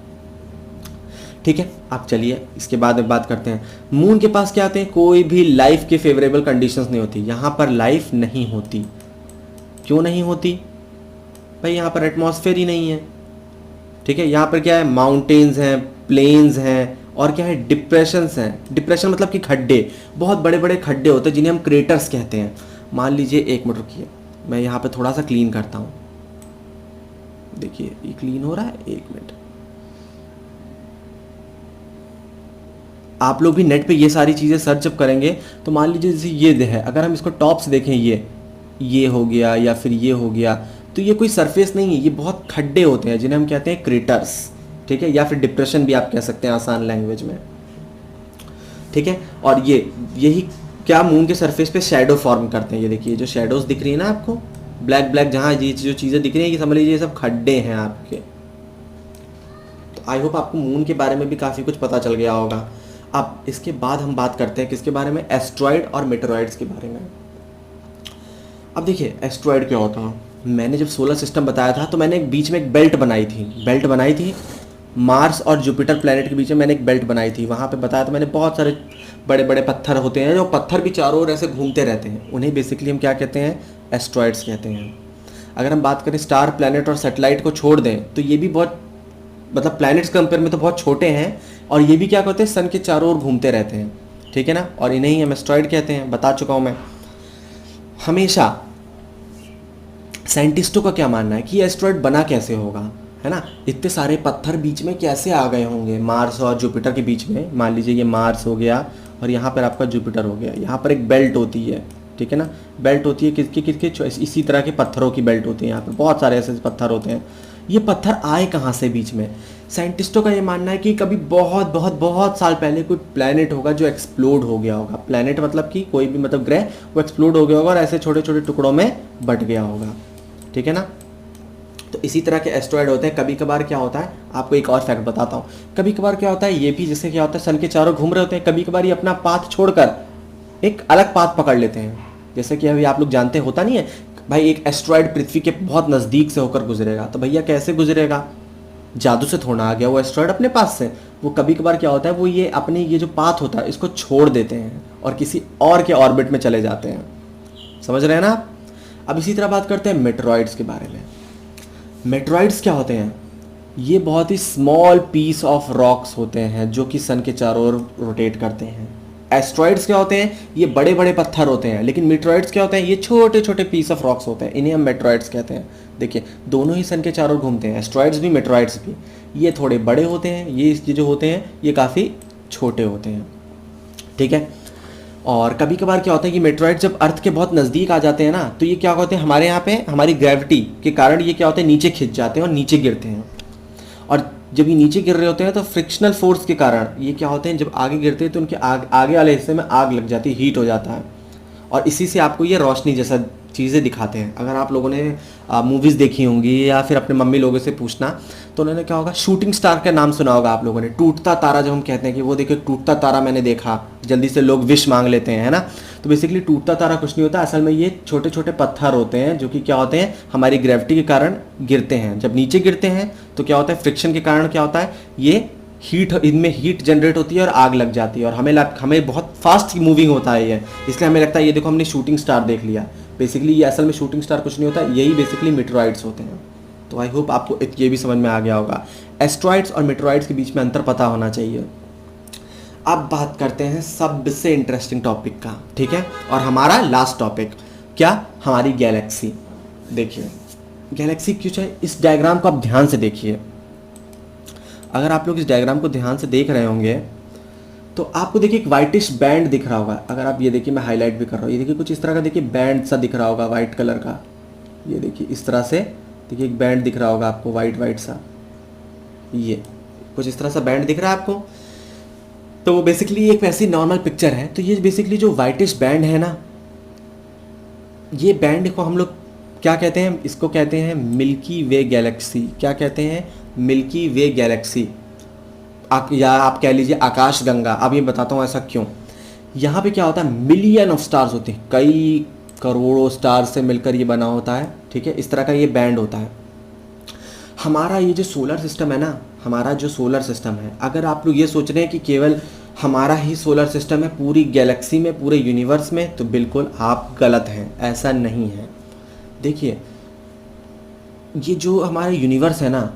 ठीक है। आप चलिए इसके बाद में बात करते हैं। मून के पास क्या आते हैं? कोई भी लाइफ के फेवरेबल कंडीशंस नहीं होती। यहाँ पर लाइफ नहीं होती। क्यों नहीं होती भाई? यहाँ पर एटमॉस्फेयर ही नहीं है, ठीक है। यहाँ पर क्या है? माउंटेन्स हैं, प्लेन्स हैं, और क्या है? डिप्रेशंस हैं। डिप्रेशन मतलब कि खड्डे, बहुत बड़े बड़े खड्डे होते हैं जिन्हें हम क्रेटर्स कहते हैं। मान लीजिए, एक मिनट रुकिए, मैं यहाँ पे थोड़ा सा क्लीन करता हूँ। देखिए, ये क्लीन हो रहा है, एक मिनट। आप लोग भी नेट पे ये सारी चीज़ें सर्च जब करेंगे तो मान लीजिए जैसे ये है, अगर हम इसको टॉप से देखें, ये हो गया या फिर ये हो गया, तो ये कोई सरफेस नहीं है, ये बहुत खड्डे होते हैं जिन्हें हम कहते हैं क्रेटर्स, ठीक है, या फिर डिप्रेशन भी आप कह सकते हैं आसान लैंग्वेज में, ठीक है। और यही क्या मून के सरफेस पे शैडो फॉर्म करते हैं। ये देखिए, जो शैडोज दिख रही है ना आपको, ब्लैक ब्लैक, जहाँ ये जो चीज़ें दिख रही हैं, ये समझ लीजिए ये सब खड्डे हैं आपके। तो आई होप आपको मून के बारे में भी काफ़ी कुछ पता चल गया होगा। अब इसके बाद हम बात करते हैं किसके बारे में? एस्ट्रॉइड और मेटेरॉइड्स के बारे में। अब देखिए, एस्ट्रॉइड क्या होता है? मैंने जब सोलर सिस्टम बताया था तो मैंने एक बीच में एक बेल्ट बनाई थी मार्स और जुपिटर प्लैनेट के बीच में मैंने एक बेल्ट बनाई थी। वहाँ पे बताया था मैंने, बहुत सारे बड़े बड़े पत्थर होते हैं, जो पत्थर भी चारों ओर ऐसे घूमते रहते हैं, उन्हें बेसिकली हम क्या कहते हैं? एस्ट्रॉइड्स कहते हैं। अगर हम बात करें स्टार, प्लैनेट और सैटेलाइट को छोड़ दें तो ये भी बहुत, मतलब प्लैनेट्स कंपेयर में तो बहुत छोटे हैं, और ये भी क्या करते हैं? सन के चारों ओर घूमते रहते हैं, ठीक है ना, और इन्हें ही हम एस्ट्रॉयड कहते हैं, बता चुका हूँ मैं। हमेशा साइंटिस्टों का क्या मानना है कि एस्ट्रॉयड बना कैसे होगा, है ना, इतने सारे पत्थर बीच में कैसे आ गए होंगे मार्स और जुपिटर के बीच में। मान लीजिए ये मार्स हो गया और यहाँ पर आपका जुपिटर हो गया, यहाँ पर एक बेल्ट होती है, ठीक है ना, बेल्ट होती है किसकी इसी तरह के पत्थरों की बेल्ट होती है, यहाँ पे बहुत सारे ऐसे पत्थर होते हैं। ये पत्थर आए कहाँ से बीच में? साइंटिस्टों का ये मानना है कि कभी बहुत बहुत बहुत साल पहले कोई प्लैनेट होगा जो एक्सप्लोड हो गया होगा। प्लैनेट मतलब कि कोई भी मतलब ग्रह, वो एक्सप्लोड हो गया होगा और ऐसे छोटे छोटे टुकड़ों में बट गया होगा, ठीक है ना। तो इसी तरह के एस्ट्रॉयड होते हैं। कभी कभार क्या होता है, आपको एक और फैक्ट बताता हूँ, कभी कभार क्या होता है, ये भी जैसे क्या होता है सन के चारों घूम रहे होते हैं, कभी कभार ये अपना पाथ छोड़कर एक अलग पाथ पकड़ लेते हैं। जैसे कि अभी आप लोग जानते होता नहीं है भाई, एक एस्ट्रॉयड पृथ्वी के बहुत नज़दीक से होकर गुजरेगा, तो भैया कैसे गुजरेगा? जादू से थोड़ा आ गया वो एस्ट्रॉयड अपने पास से। वो कभी कभार क्या होता है, वो ये अपने ये जो पाथ होता है इसको छोड़ देते हैं और किसी और के ऑर्बिट में चले जाते हैं। समझ रहे हैं ना आप? अब इसी तरह बात करते हैं मेटेरॉइड्स के बारे में। मेटेरॉइड्स क्या होते हैं? ये बहुत ही स्मॉल पीस ऑफ रॉक्स होते हैं जो कि सन के चारों ओर रोटेट करते हैं। एस्ट्रॉइड्स क्या होते हैं? ये बड़े बड़े पत्थर होते हैं, लेकिन मेटेरॉइड्स क्या होते हैं? ये छोटे छोटे पीस ऑफ रॉक्स होते हैं, इन्हें हम मेटेरॉइड्स कहते हैं। देखिए दोनों ही सन के चारों ओर घूमते हैं, एस्ट्रॉइड्स भी मेटेरॉइड्स भी। ये थोड़े बड़े होते हैं, ये जो होते हैं ये काफ़ी छोटे होते हैं, ठीक है। और कभी कभार क्या होता है कि मेटेरॉइड जब अर्थ के बहुत नज़दीक आ जाते हैं ना, तो ये क्या होते हैं, हमारे यहाँ पे हमारी ग्रेविटी के कारण ये क्या होते हैं, नीचे खिंच जाते हैं और नीचे गिरते हैं। और जब ये नीचे गिर रहे होते हैं तो फ्रिक्शनल फोर्स के कारण ये क्या होते हैं, जब आगे गिरते हैं तो उनके आगे वाले हिस्से में आग लग जाती है, हीट हो जाता है, और इसी से आपको ये रोशनी जैसा चीज़ें दिखाते हैं। अगर आप लोगों ने मूवीज़ देखी होंगी या फिर अपने मम्मी लोगों से पूछना तो उन्होंने क्या होगा, शूटिंग स्टार का नाम सुना होगा आप लोगों ने। टूटता तारा जब हम कहते हैं कि वो देखिए टूटता तारा मैंने देखा, जल्दी से लोग विश मांग लेते हैं, है ना। तो बेसिकली टूटता तारा कुछ नहीं होता, असल में ये छोटे छोटे पत्थर होते हैं जो कि क्या होते हैं, हमारी ग्रेविटी के कारण गिरते हैं। जब नीचे गिरते हैं तो क्या होता है, फ्रिक्शन के कारण क्या होता है, ये हीट, इनमें हीट जनरेट होती है और आग लग जाती है, और हमें बहुत फास्ट मूविंग होता है ये, इसलिए हमें लगता है ये देखो हमने शूटिंग स्टार देख लिया। बेसिकली ये असल में शूटिंग स्टार कुछ नहीं होता, यही बेसिकली मेटेरॉइड्स होते हैं। तो आई होप आपको ये भी समझ में आ गया होगा। एस्ट्रॉइड्स और मेटेरॉइड्स के बीच में अंतर पता होना चाहिए। अब बात करते हैं सबसे इंटरेस्टिंग टॉपिक का, ठीक है, और हमारा लास्ट टॉपिक क्या, हमारी गैलेक्सी। देखिए गैलेक्सी क्यों चाहिए, इस डायग्राम को आप ध्यान से देखिए। अगर आप लोग इस डायग्राम को ध्यान से देख रहे होंगे तो आपको देखिए एक वाइटिश बैंड दिख रहा होगा। अगर आप ये देखिए, मैं हाईलाइट भी कर रहा हूँ, ये देखिए कुछ इस तरह का देखिए बैंड सा दिख रहा होगा वाइट कलर का। ये देखिए इस तरह से देखिए एक बैंड दिख रहा होगा आपको, वाइट वाइट सा, ये कुछ इस तरह सा बैंड दिख रहा है आपको। तो वो बेसिकली एक वैसी नॉर्मल पिक्चर है। तो ये बेसिकली जो वाइटिश बैंड है ना, ये बैंड को हम लोग क्या कहते हैं, इसको कहते हैं मिल्की वे गैलेक्सी। क्या कहते हैं, मिल्की वे गैलेक्सी, या आप कह लीजिए आकाश गंगा। अब ये बताता हूँ ऐसा क्यों। यहाँ पे क्या होता है, मिलियन ऑफ स्टार्स होते हैं, कई करोड़ों स्टार्स से मिलकर ये बना होता है, ठीक है, इस तरह का ये बैंड होता है। हमारा ये जो सोलर सिस्टम है ना, हमारा जो सोलर सिस्टम है, अगर आप लोग ये सोच रहे हैं कि केवल हमारा ही सोलर सिस्टम है पूरी गैलेक्सी में, पूरे यूनिवर्स में, तो बिल्कुल आप गलत हैं, ऐसा नहीं है। देखिए ये जो हमारा यूनिवर्स है ना,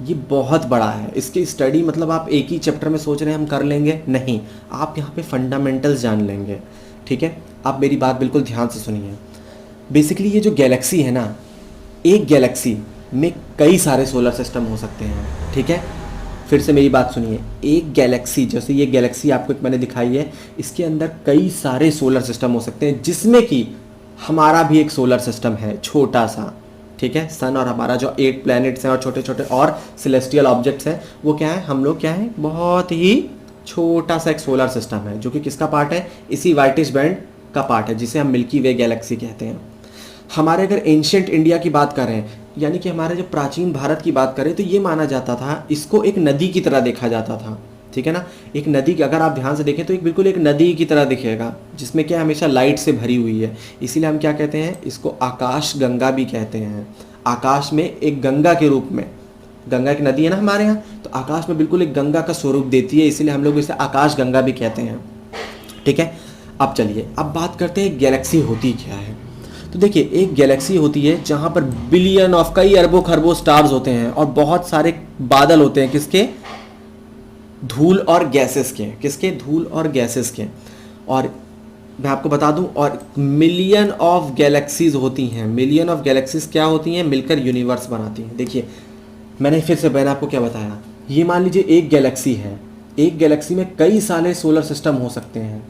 ये बहुत बड़ा है। इसकी स्टडी मतलब आप एक ही चैप्टर में सोच रहे हैं हम कर लेंगे, नहीं, आप यहाँ पे फंडामेंटल्स जान लेंगे, ठीक है। आप मेरी बात बिल्कुल ध्यान से सुनिए। बेसिकली ये जो गैलेक्सी है ना, एक गैलेक्सी में कई सारे सोलर सिस्टम हो सकते हैं, ठीक है। फिर से मेरी बात सुनिए, एक गैलेक्सी, जैसे ये गैलेक्सी आपको एक मैंने दिखाई है, इसके अंदर कई सारे सोलर सिस्टम हो सकते हैं, जिसमें कि हमारा भी एक सोलर सिस्टम है छोटा सा, ठीक है। सन और हमारा जो 8 प्लैनेट्स हैं और छोटे छोटे और सेलेस्टियल ऑब्जेक्ट्स हैं, वो क्या है, हम लोग क्या है, बहुत ही छोटा सा एक सोलर सिस्टम है, जो कि किसका पार्ट है, इसी वाइटिश बैंड का पार्ट है, जिसे हम मिल्की वे गैलेक्सी कहते हैं। हमारे अगर एंशियंट इंडिया की बात करें, यानी कि हमारे जो प्राचीन भारत की बात करें, तो ये माना जाता था, इसको एक नदी की तरह देखा जाता था, ठीक है ना। एक नदी की अगर आप ध्यान से देखें तो एक बिल्कुल एक नदी की तरह दिखेगा, जिसमें क्या हमेशा लाइट से भरी हुई है, इसीलिए हम क्या कहते हैं, इसको आकाश गंगा भी कहते हैं। आकाश में एक गंगा के रूप में, गंगा एक नदी है ना हमारे यहाँ, तो आकाश में बिल्कुल एक गंगा का स्वरूप देती है, इसीलिए हम लोग इसे आकाश गंगा भी कहते हैं, ठीक है। अब चलिए अब बात करते हैं गैलेक्सी होती क्या है। तो देखिए एक गैलेक्सी होती है जहाँ पर बिलियन ऑफ, कई अरबों खरबों स्टार्स होते हैं और बहुत सारे बादल होते हैं, किसके, धूल और गैसेस के, किसके, धूल और गैसेस के। और मैं आपको बता दूं, और मिलियन ऑफ गैलेक्सीज होती हैं, मिलियन ऑफ गैलेक्सीज क्या होती हैं, मिलकर यूनिवर्स बनाती हैं। देखिए मैंने आपको क्या बताया, ये मान लीजिए एक गैलेक्सी है, एक गैलेक्सी में कई सारे सोलर सिस्टम हो सकते हैं,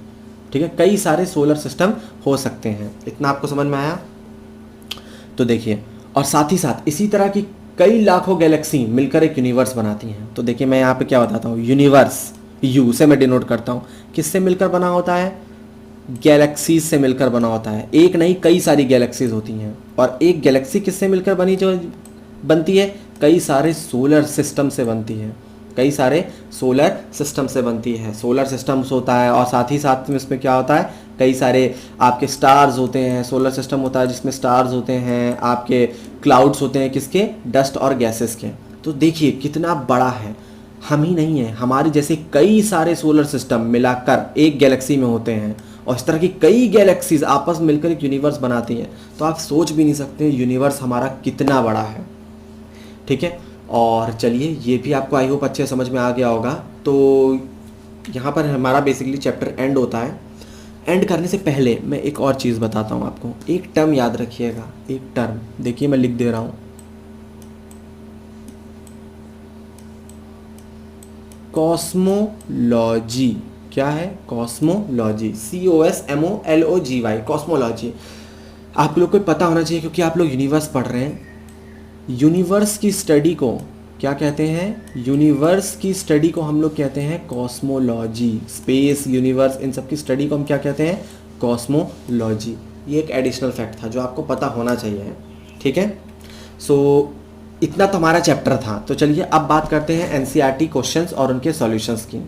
ठीक है, कई सारे सोलर सिस्टम हो सकते हैं। इतना आपको समझ में आया? तो देखिए, और साथ ही साथ इसी तरह की कई लाखों गैलेक्सी मिलकर एक यूनिवर्स बनाती हैं। तो देखिए मैं यहाँ पे क्या बताता हूँ, यूनिवर्स यू से मैं डिनोट करता हूँ, किससे मिलकर बना होता है, गैलेक्सीज से मिलकर बना होता है। एक नहीं कई सारी गैलेक्सीज होती हैं, और एक गैलेक्सी किससे मिलकर बनती है, कई सारे सोलर सिस्टम से बनती है, कई सारे सोलर सिस्टम से बनती है। सोलर सिस्टम्स होता है, और साथ ही साथ में इसमें क्या होता है, कई सारे आपके स्टार्स होते हैं। सोलर सिस्टम होता है जिसमें स्टार्स होते हैं, आपके क्लाउड्स होते हैं, किसके, डस्ट और गैसेस के। तो देखिए कितना बड़ा है, हम ही नहीं है, हमारे जैसे कई सारे सोलर सिस्टम मिलाकर एक गैलेक्सी में होते हैं, और इस तरह की कई गैलेक्सीज आपस में मिलकर एक यूनिवर्स बनाती हैं। तो आप सोच भी नहीं सकते यूनिवर्स हमारा कितना बड़ा है, ठीक है। और चलिए ये भी आपको आई होप अच्छे समझ में आ गया होगा। तो यहाँ पर हमारा बेसिकली चैप्टर एंड होता है। एंड करने से पहले मैं एक और चीज़ बताता हूँ आपको, एक टर्म याद रखिएगा, एक टर्म देखिए मैं लिख दे रहा हूँ, कॉस्मोलॉजी। क्या है, कॉस्मोलॉजी, COSMOLOGY, कॉस्मोलॉजी। आप लोग को पता होना चाहिए क्योंकि आप लोग यूनिवर्स पढ़ रहे हैं। यूनिवर्स की स्टडी को क्या कहते हैं, यूनिवर्स की स्टडी को हम लोग कहते हैं कॉस्मोलॉजी। स्पेस, यूनिवर्स, इन सब की स्टडी को हम क्या कहते हैं, कॉस्मोलॉजी। ये एक एडिशनल फैक्ट था जो आपको पता होना चाहिए, ठीक है। सो इतना तो हमारा चैप्टर था। तो चलिए अब बात करते हैं NCERT क्वेश्चंस और उनके सॉल्यूशंस की,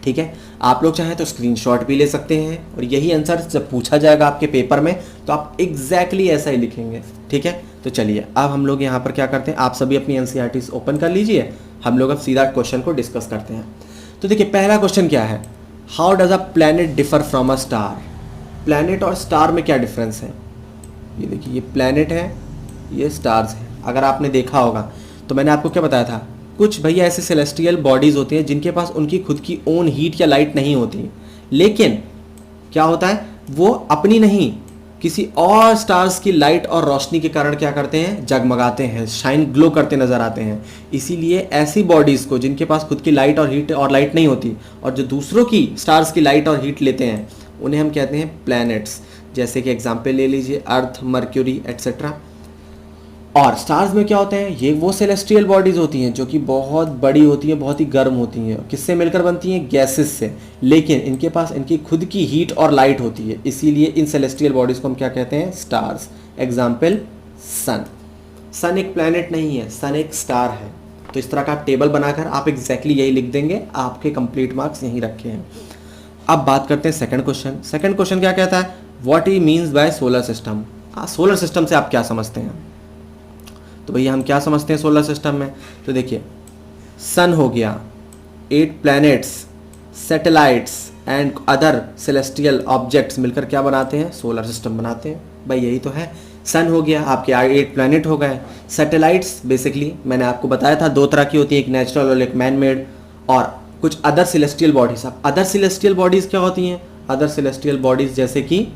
ठीक है। आप लोग चाहें तो स्क्रीनशॉट भी ले सकते हैं, और यही आंसर जब पूछा जाएगा आपके पेपर में तो आप एग्जैक्टली ऐसा ही लिखेंगे, ठीक है। तो चलिए अब हम लोग यहाँ पर क्या करते हैं, आप सभी अपनी NCERT ओपन कर लीजिए, हम लोग अब सीधा क्वेश्चन को डिस्कस करते हैं। तो देखिए पहला क्वेश्चन क्या है, how does a planet differ from a star. Planet और स्टार में क्या डिफरेंस है, ये देखिए, ये प्लैनेट है, ये स्टार्स है। अगर आपने देखा होगा तो मैंने आपको क्या बताया था, कुछ भैया ऐसे सेलेस्टियल बॉडीज़ होती हैं जिनके पास उनकी खुद की ओन हीट या लाइट नहीं होती, लेकिन क्या होता है, वो अपनी नहीं किसी और स्टार्स की लाइट और रोशनी के कारण क्या करते हैं, जगमगाते हैं, शाइन, ग्लो करते नजर आते हैं। इसीलिए ऐसी बॉडीज़ को जिनके पास खुद की लाइट और हीट और लाइट नहीं होती, और जो दूसरों की स्टार्स की लाइट और हीट लेते हैं, उन्हें हम कहते हैं प्लैनेट्स। जैसे कि एग्जाम्पल ले लीजिए अर्थ, मर्क्यूरी एट्सेट्रा। और स्टार्स में क्या होते हैं, ये वो सेलेस्टियल बॉडीज होती हैं जो कि बहुत बड़ी होती हैं, बहुत ही गर्म होती हैं। किससे मिलकर बनती हैं, गैसेस से, लेकिन इनके पास इनकी खुद की हीट और लाइट होती है। इसीलिए इन सेलेस्टियल बॉडीज को हम क्या कहते हैं, स्टार्स। Example sun. सन एक प्लैनेट नहीं है, सन एक स्टार है। तो इस तरह का आप टेबल बनाकर आप एग्जैक्टली यही लिख देंगे, आपके कंप्लीट मार्क्स यहीं रखे हैं। अब बात करते हैं सेकंड क्वेश्चन। सेकंड क्वेश्चन क्या कहता है, what he means by solar system. Solar system से आप क्या समझते हैं, तो भैया हम क्या समझते हैं सोलर सिस्टम में, तो देखिए सन हो गया, 8 planets, satellites and other celestial objects मिलकर क्या बनाते हैं, सोलर सिस्टम बनाते हैं। भाई यही तो है, सन हो गया, आपके 8 प्लैनेट हो गए। सैटेलाइट्स बेसिकली मैंने आपको बताया था 2 तरह की होती है, एक नेचुरल और एक मैन मेड, और कुछ अदर सेलेस्टियल बॉडीज। अब अदर सेलेस्टियल बॉडीज क्या होती हैं, अदर सेलेस्टियल बॉडीज जैसे कि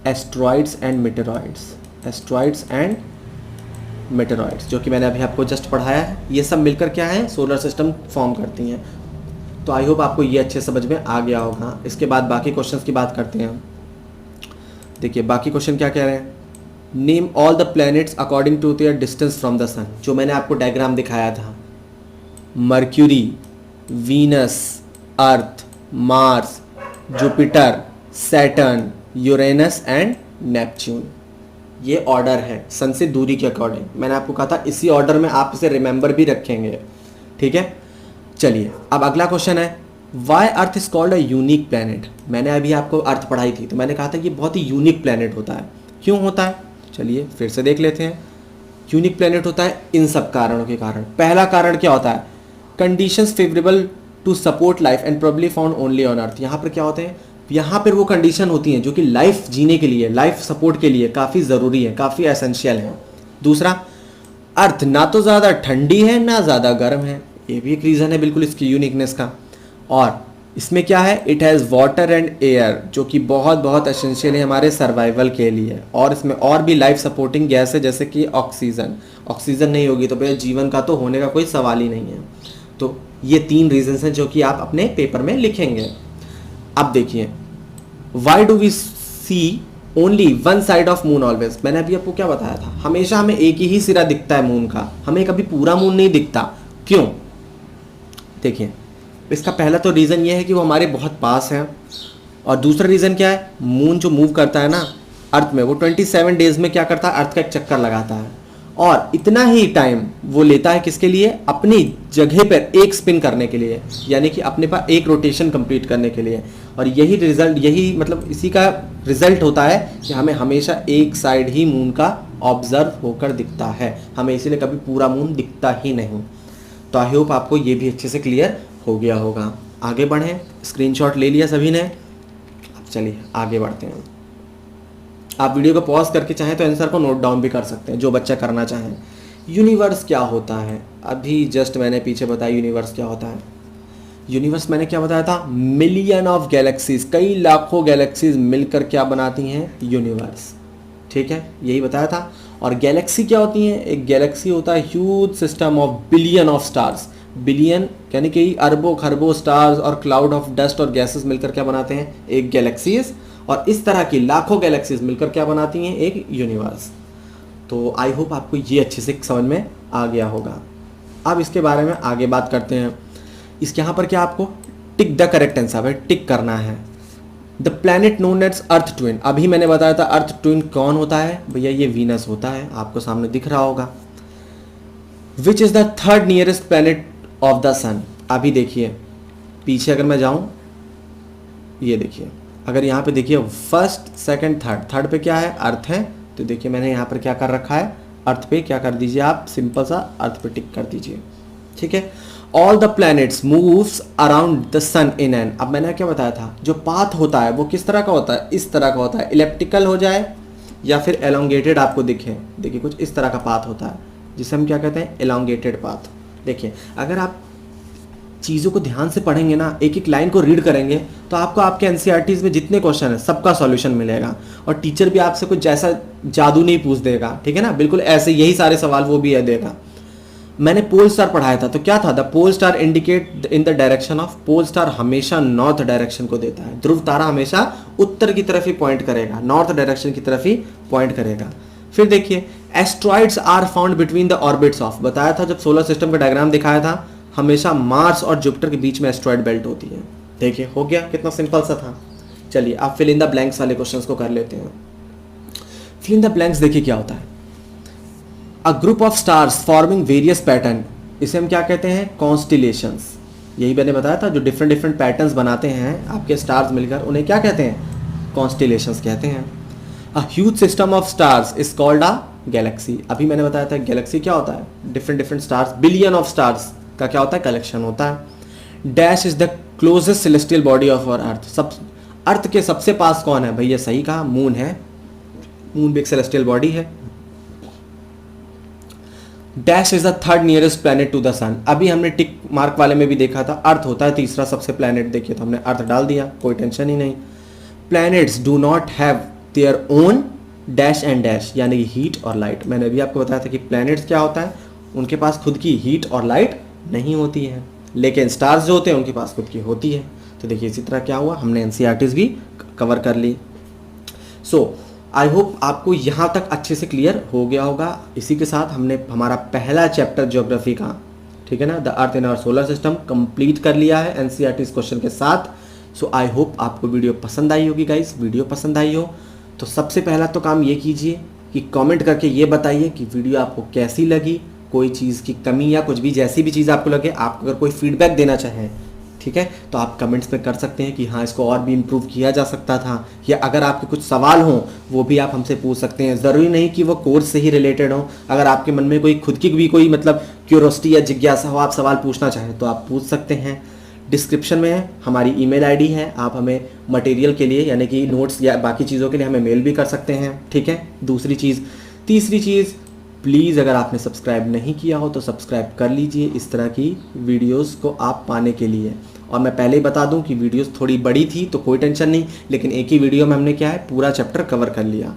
asteroids and meteoroids, asteroids and meteoroids, जो कि मैंने अभी आपको जस्ट पढ़ाया है। ये सब मिलकर क्या है, सोलर सिस्टम फॉर्म करती हैं। तो आई होप आपको ये अच्छे समझ में आ गया होगा। इसके बाद बाकी क्वेश्चंस की बात करते हैं। देखिए बाकी क्वेश्चन क्या कह रहे हैं, name all the planets according to their distance from the sun. जो मैंने आपको डायग्राम दिखाया था, Mercury, Venus, Earth, Mars, Jupiter, Saturn, Uranus and Neptune. ये ऑर्डर है सन से दूरी के अकॉर्डिंग। मैंने आपको कहा था इसी ऑर्डर में आप इसे रिमेंबर भी रखेंगे, ठीक है। चलिए अब अगला क्वेश्चन है, why earth is called a unique planet. मैंने अभी आपको अर्थ पढ़ाई थी तो मैंने कहा था ये बहुत ही यूनिक प्लैनेट होता है। क्यों होता है, चलिए फिर से देख लेते हैं। यूनिक प्लैनेट होता है इन सब कारणों के कारण। पहला कारण क्या होता है, conditions favourable to support life and probably found only on earth. यहाँ पर क्या होते हैं, यहाँ पर वो कंडीशन होती हैं जो कि लाइफ जीने के लिए, लाइफ सपोर्ट के लिए काफ़ी ज़रूरी है, काफ़ी एसेंशियल है। दूसरा, अर्थ ना तो ज़्यादा ठंडी है ना ज़्यादा गर्म है, ये भी एक रीज़न है बिल्कुल इसकी यूनिकनेस का। और इसमें क्या है, it has water and air, जो कि बहुत बहुत एसेंशियल है हमारे सर्वाइवल के लिए। और इसमें और भी लाइफ सपोर्टिंग गैस है, जैसे कि ऑक्सीजन। ऑक्सीजन नहीं होगी तो भैया जीवन का तो होने का कोई सवाल ही नहीं है। तो ये 3 रीजंस हैं जो कि आप अपने पेपर में लिखेंगे। अब देखिए, why do we see only one side of moon always. मैंने अभी आपको क्या बताया था, हमेशा हमें एक ही सिरा दिखता है मून का, हमें कभी पूरा मून नहीं दिखता। क्यों? देखिए, इसका पहला तो रीज़न ये है कि वो हमारे बहुत पास है। और दूसरा रीज़न क्या है, मून जो मूव करता है ना अर्थ में, वो 27 डेज में क्या करता है, अर्थ का एक चक्कर लगाता है। और इतना ही टाइम वो लेता है किसके लिए, अपनी जगह पर एक स्पिन करने के लिए, यानी कि अपने पास एक रोटेशन कंप्लीट करने के लिए। और यही रिजल्ट, यही मतलब इसी का रिजल्ट होता है कि हमें हमेशा एक साइड ही मून का ऑब्जर्व होकर दिखता है, हमें इसीलिए कभी पूरा मून दिखता ही नहीं। तो आई होप आपको ये भी अच्छे से क्लियर हो गया होगा। आगे बढ़ें, स्क्रीनशॉट ले लिया सभी ने, अब चलिए आगे बढ़ते हैं। आप वीडियो को पॉज करके चाहें तो आंसर को नोट डाउन भी कर सकते हैं, जो बच्चा करना चाहें। यूनिवर्स क्या होता है, अभी जस्ट मैंने पीछे बताया यूनिवर्स क्या होता है। यूनिवर्स मैंने क्या बताया था, मिलियन ऑफ गैलेक्सीज, कई लाखों गैलेक्सीज मिलकर क्या बनाती हैं, यूनिवर्स। ठीक है, यही बताया था। और गैलेक्सी क्या होती है, एक गैलेक्सी होता है huge system of billion of stars. Billion यानी कि अरबों खरबों स्टार्स और क्लाउड ऑफ डस्ट और गैसेस मिलकर क्या बनाते हैं, एक गैलेक्सीज। और इस तरह की लाखों गैलेक्सीज मिलकर क्या बनाती हैं, एक यूनिवर्स। तो आई होप आपको ये अच्छे से समझ में आ गया होगा। अब इसके बारे में आगे बात करते हैं। इसके यहाँ पर क्या आपको टिक द करेक्ट आंसर है, टिक करना है। The planet known as earth twin, अभी मैंने बताया था अर्थ ट्विन कौन होता है, भैया ये वीनस होता है, आपको सामने दिख रहा होगा। Which is the third nearest planet of the sun, अभी देखिए पीछे अगर मैं जाऊं, ये देखिए, अगर यहाँ पे देखिए फर्स्ट सेकंड थर्ड, थर्ड पे क्या है, अर्थ है। तो देखिए मैंने यहाँ पर क्या कर रखा है, अर्थ पे क्या कर दीजिए आप, सिंपल सा अर्थ पे टिक कर दीजिए। ठीक है, all the planets moves around the sun in an, अब मैंने क्या बताया था, जो पाथ होता है वो किस तरह का होता है, इस तरह का होता है, इलेप्टिकल हो जाए या फिर एलोंगेटेड आपको दिखे। देखिए कुछ इस तरह का पाथ होता है जिसे हम क्या कहते हैं, एलोंगेटेड पाथ। देखिए अगर आप चीज़ों को ध्यान से पढ़ेंगे ना, एक एक लाइन को रीड करेंगे, तो आपको आपके एनसीईआरटीज़ में जितने क्वेश्चन है सबका सॉल्यूशन मिलेगा। और टीचर भी आपसे कुछ जैसा जादू नहीं पूछ देगा, ठीक है ना, बिल्कुल ऐसे यही सारे सवाल वो भी देगा। मैंने पोल स्टार पढ़ाया था, तो क्या था, the pole star indicate in the direction of, pole star हमेशा नॉर्थ डायरेक्शन को देता है। ध्रुव तारा हमेशा उत्तर की तरफ ही पॉइंट करेगा, नॉर्थ डायरेक्शन की तरफ ही पॉइंट करेगा। फिर देखिए asteroids are found between the orbits of, बताया था जब सोलर सिस्टम का डायग्राम दिखाया था, हमेशा मार्स और जुपिटर के बीच में एस्ट्रॉइड बेल्ट होती है। देखिए हो गया, कितना सिंपल सा था। चलिए आप फिल इन द ब्लैंक्स वाले क्वेश्चंस को कर लेते हैं। फिल इन द ब्लैंक्स देखिए क्या होता है, a group of stars forming various pattern, इसे हम क्या कहते हैं, कॉन्स्टिलेशंस। यही मैंने बताया था, जो डिफरेंट डिफरेंट पैटर्न्स बनाते हैं आपके स्टार्स मिलकर, उन्हें क्या कहते हैं, कॉन्स्टिलेशंस कहते हैं। A huge system of stars is called a galaxy, अभी मैंने बताया था गैलेक्सी क्या होता है, different different stars, billion of stars का क्या होता है, कलेक्शन होता है। Dash is the closest celestial body of our earth, सब अर्थ के सबसे पास कौन है, भैया सही कहा, मून है, मून भी एक सेलेस्टियल बॉडी है। Dash is the third nearest planet to the sun, अभी हमने टिक मार्क वाले में भी देखा था, अर्थ होता है तीसरा सबसे प्लैनेट, देखिए तो हमने अर्थ डाल दिया, कोई टेंशन ही नहीं। Planets do not have their own dash and dash, यानी कि हीट और लाइट। मैंने अभी आपको बताया था कि प्लैनेट्स क्या होता है, उनके पास खुद की हीट और लाइट नहीं होती है, लेकिन स्टार्स जो होते हैं उनके पास खुद की होती है। तो देखिए इसी तरह क्या हुआ, हमने एनसीईआरटीज़ भी कवर कर ली। सो आई होप आपको यहाँ तक अच्छे से क्लियर हो गया होगा। इसी के साथ हमने हमारा पहला चैप्टर ज्योग्राफी का, ठीक है ना, the earth in our solar system complete कर लिया है एनसीईआरटीज़ क्वेश्चन के साथ। सो आई होप आपको वीडियो पसंद आई होगी गाइस। वीडियो पसंद आई हो तो सबसे पहला तो काम ये कीजिए कि कमेंट करके ये बताइए कि वीडियो आपको कैसी लगी, कोई चीज़ की कमी या कुछ भी, जैसी भी चीज़ आपको लगे, आप अगर कोई फीडबैक देना चाहें, ठीक है, तो आप कमेंट्स में कर सकते हैं कि हाँ इसको और भी इम्प्रूव किया जा सकता था, या अगर आपके कुछ सवाल हों वो भी आप हमसे पूछ सकते हैं। ज़रूरी नहीं कि वो कोर्स से ही रिलेटेड हो, अगर आपके मन में कोई खुद की भी कोई मतलब क्यूरोसिटी या जिज्ञासा हो, आप सवाल पूछना चाहें तो आप पूछ सकते हैं। डिस्क्रिप्शन में हमारी ईमेल आईडी है, आप हमें मटेरियल के लिए यानी कि नोट्स या बाकी चीज़ों के लिए हमें मेल भी कर सकते हैं, ठीक है। दूसरी चीज़, तीसरी चीज़, प्लीज़ अगर आपने सब्सक्राइब नहीं किया हो तो सब्सक्राइब कर लीजिए इस तरह की वीडियोस को आप पाने के लिए। और मैं पहले ही बता दूं कि वीडियोस थोड़ी बड़ी थी तो कोई टेंशन नहीं, लेकिन एक ही वीडियो में हमने क्या है पूरा चैप्टर कवर कर लिया।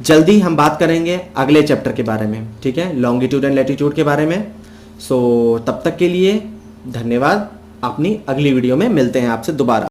जल्दी हम बात करेंगे अगले चैप्टर के बारे में, ठीक है, लॉन्गिट्यूड एंड लैटिट्यूड के बारे में। सो तब तक के लिए धन्यवाद। अपनी अगली वीडियो में मिलते हैं आपसे दोबारा।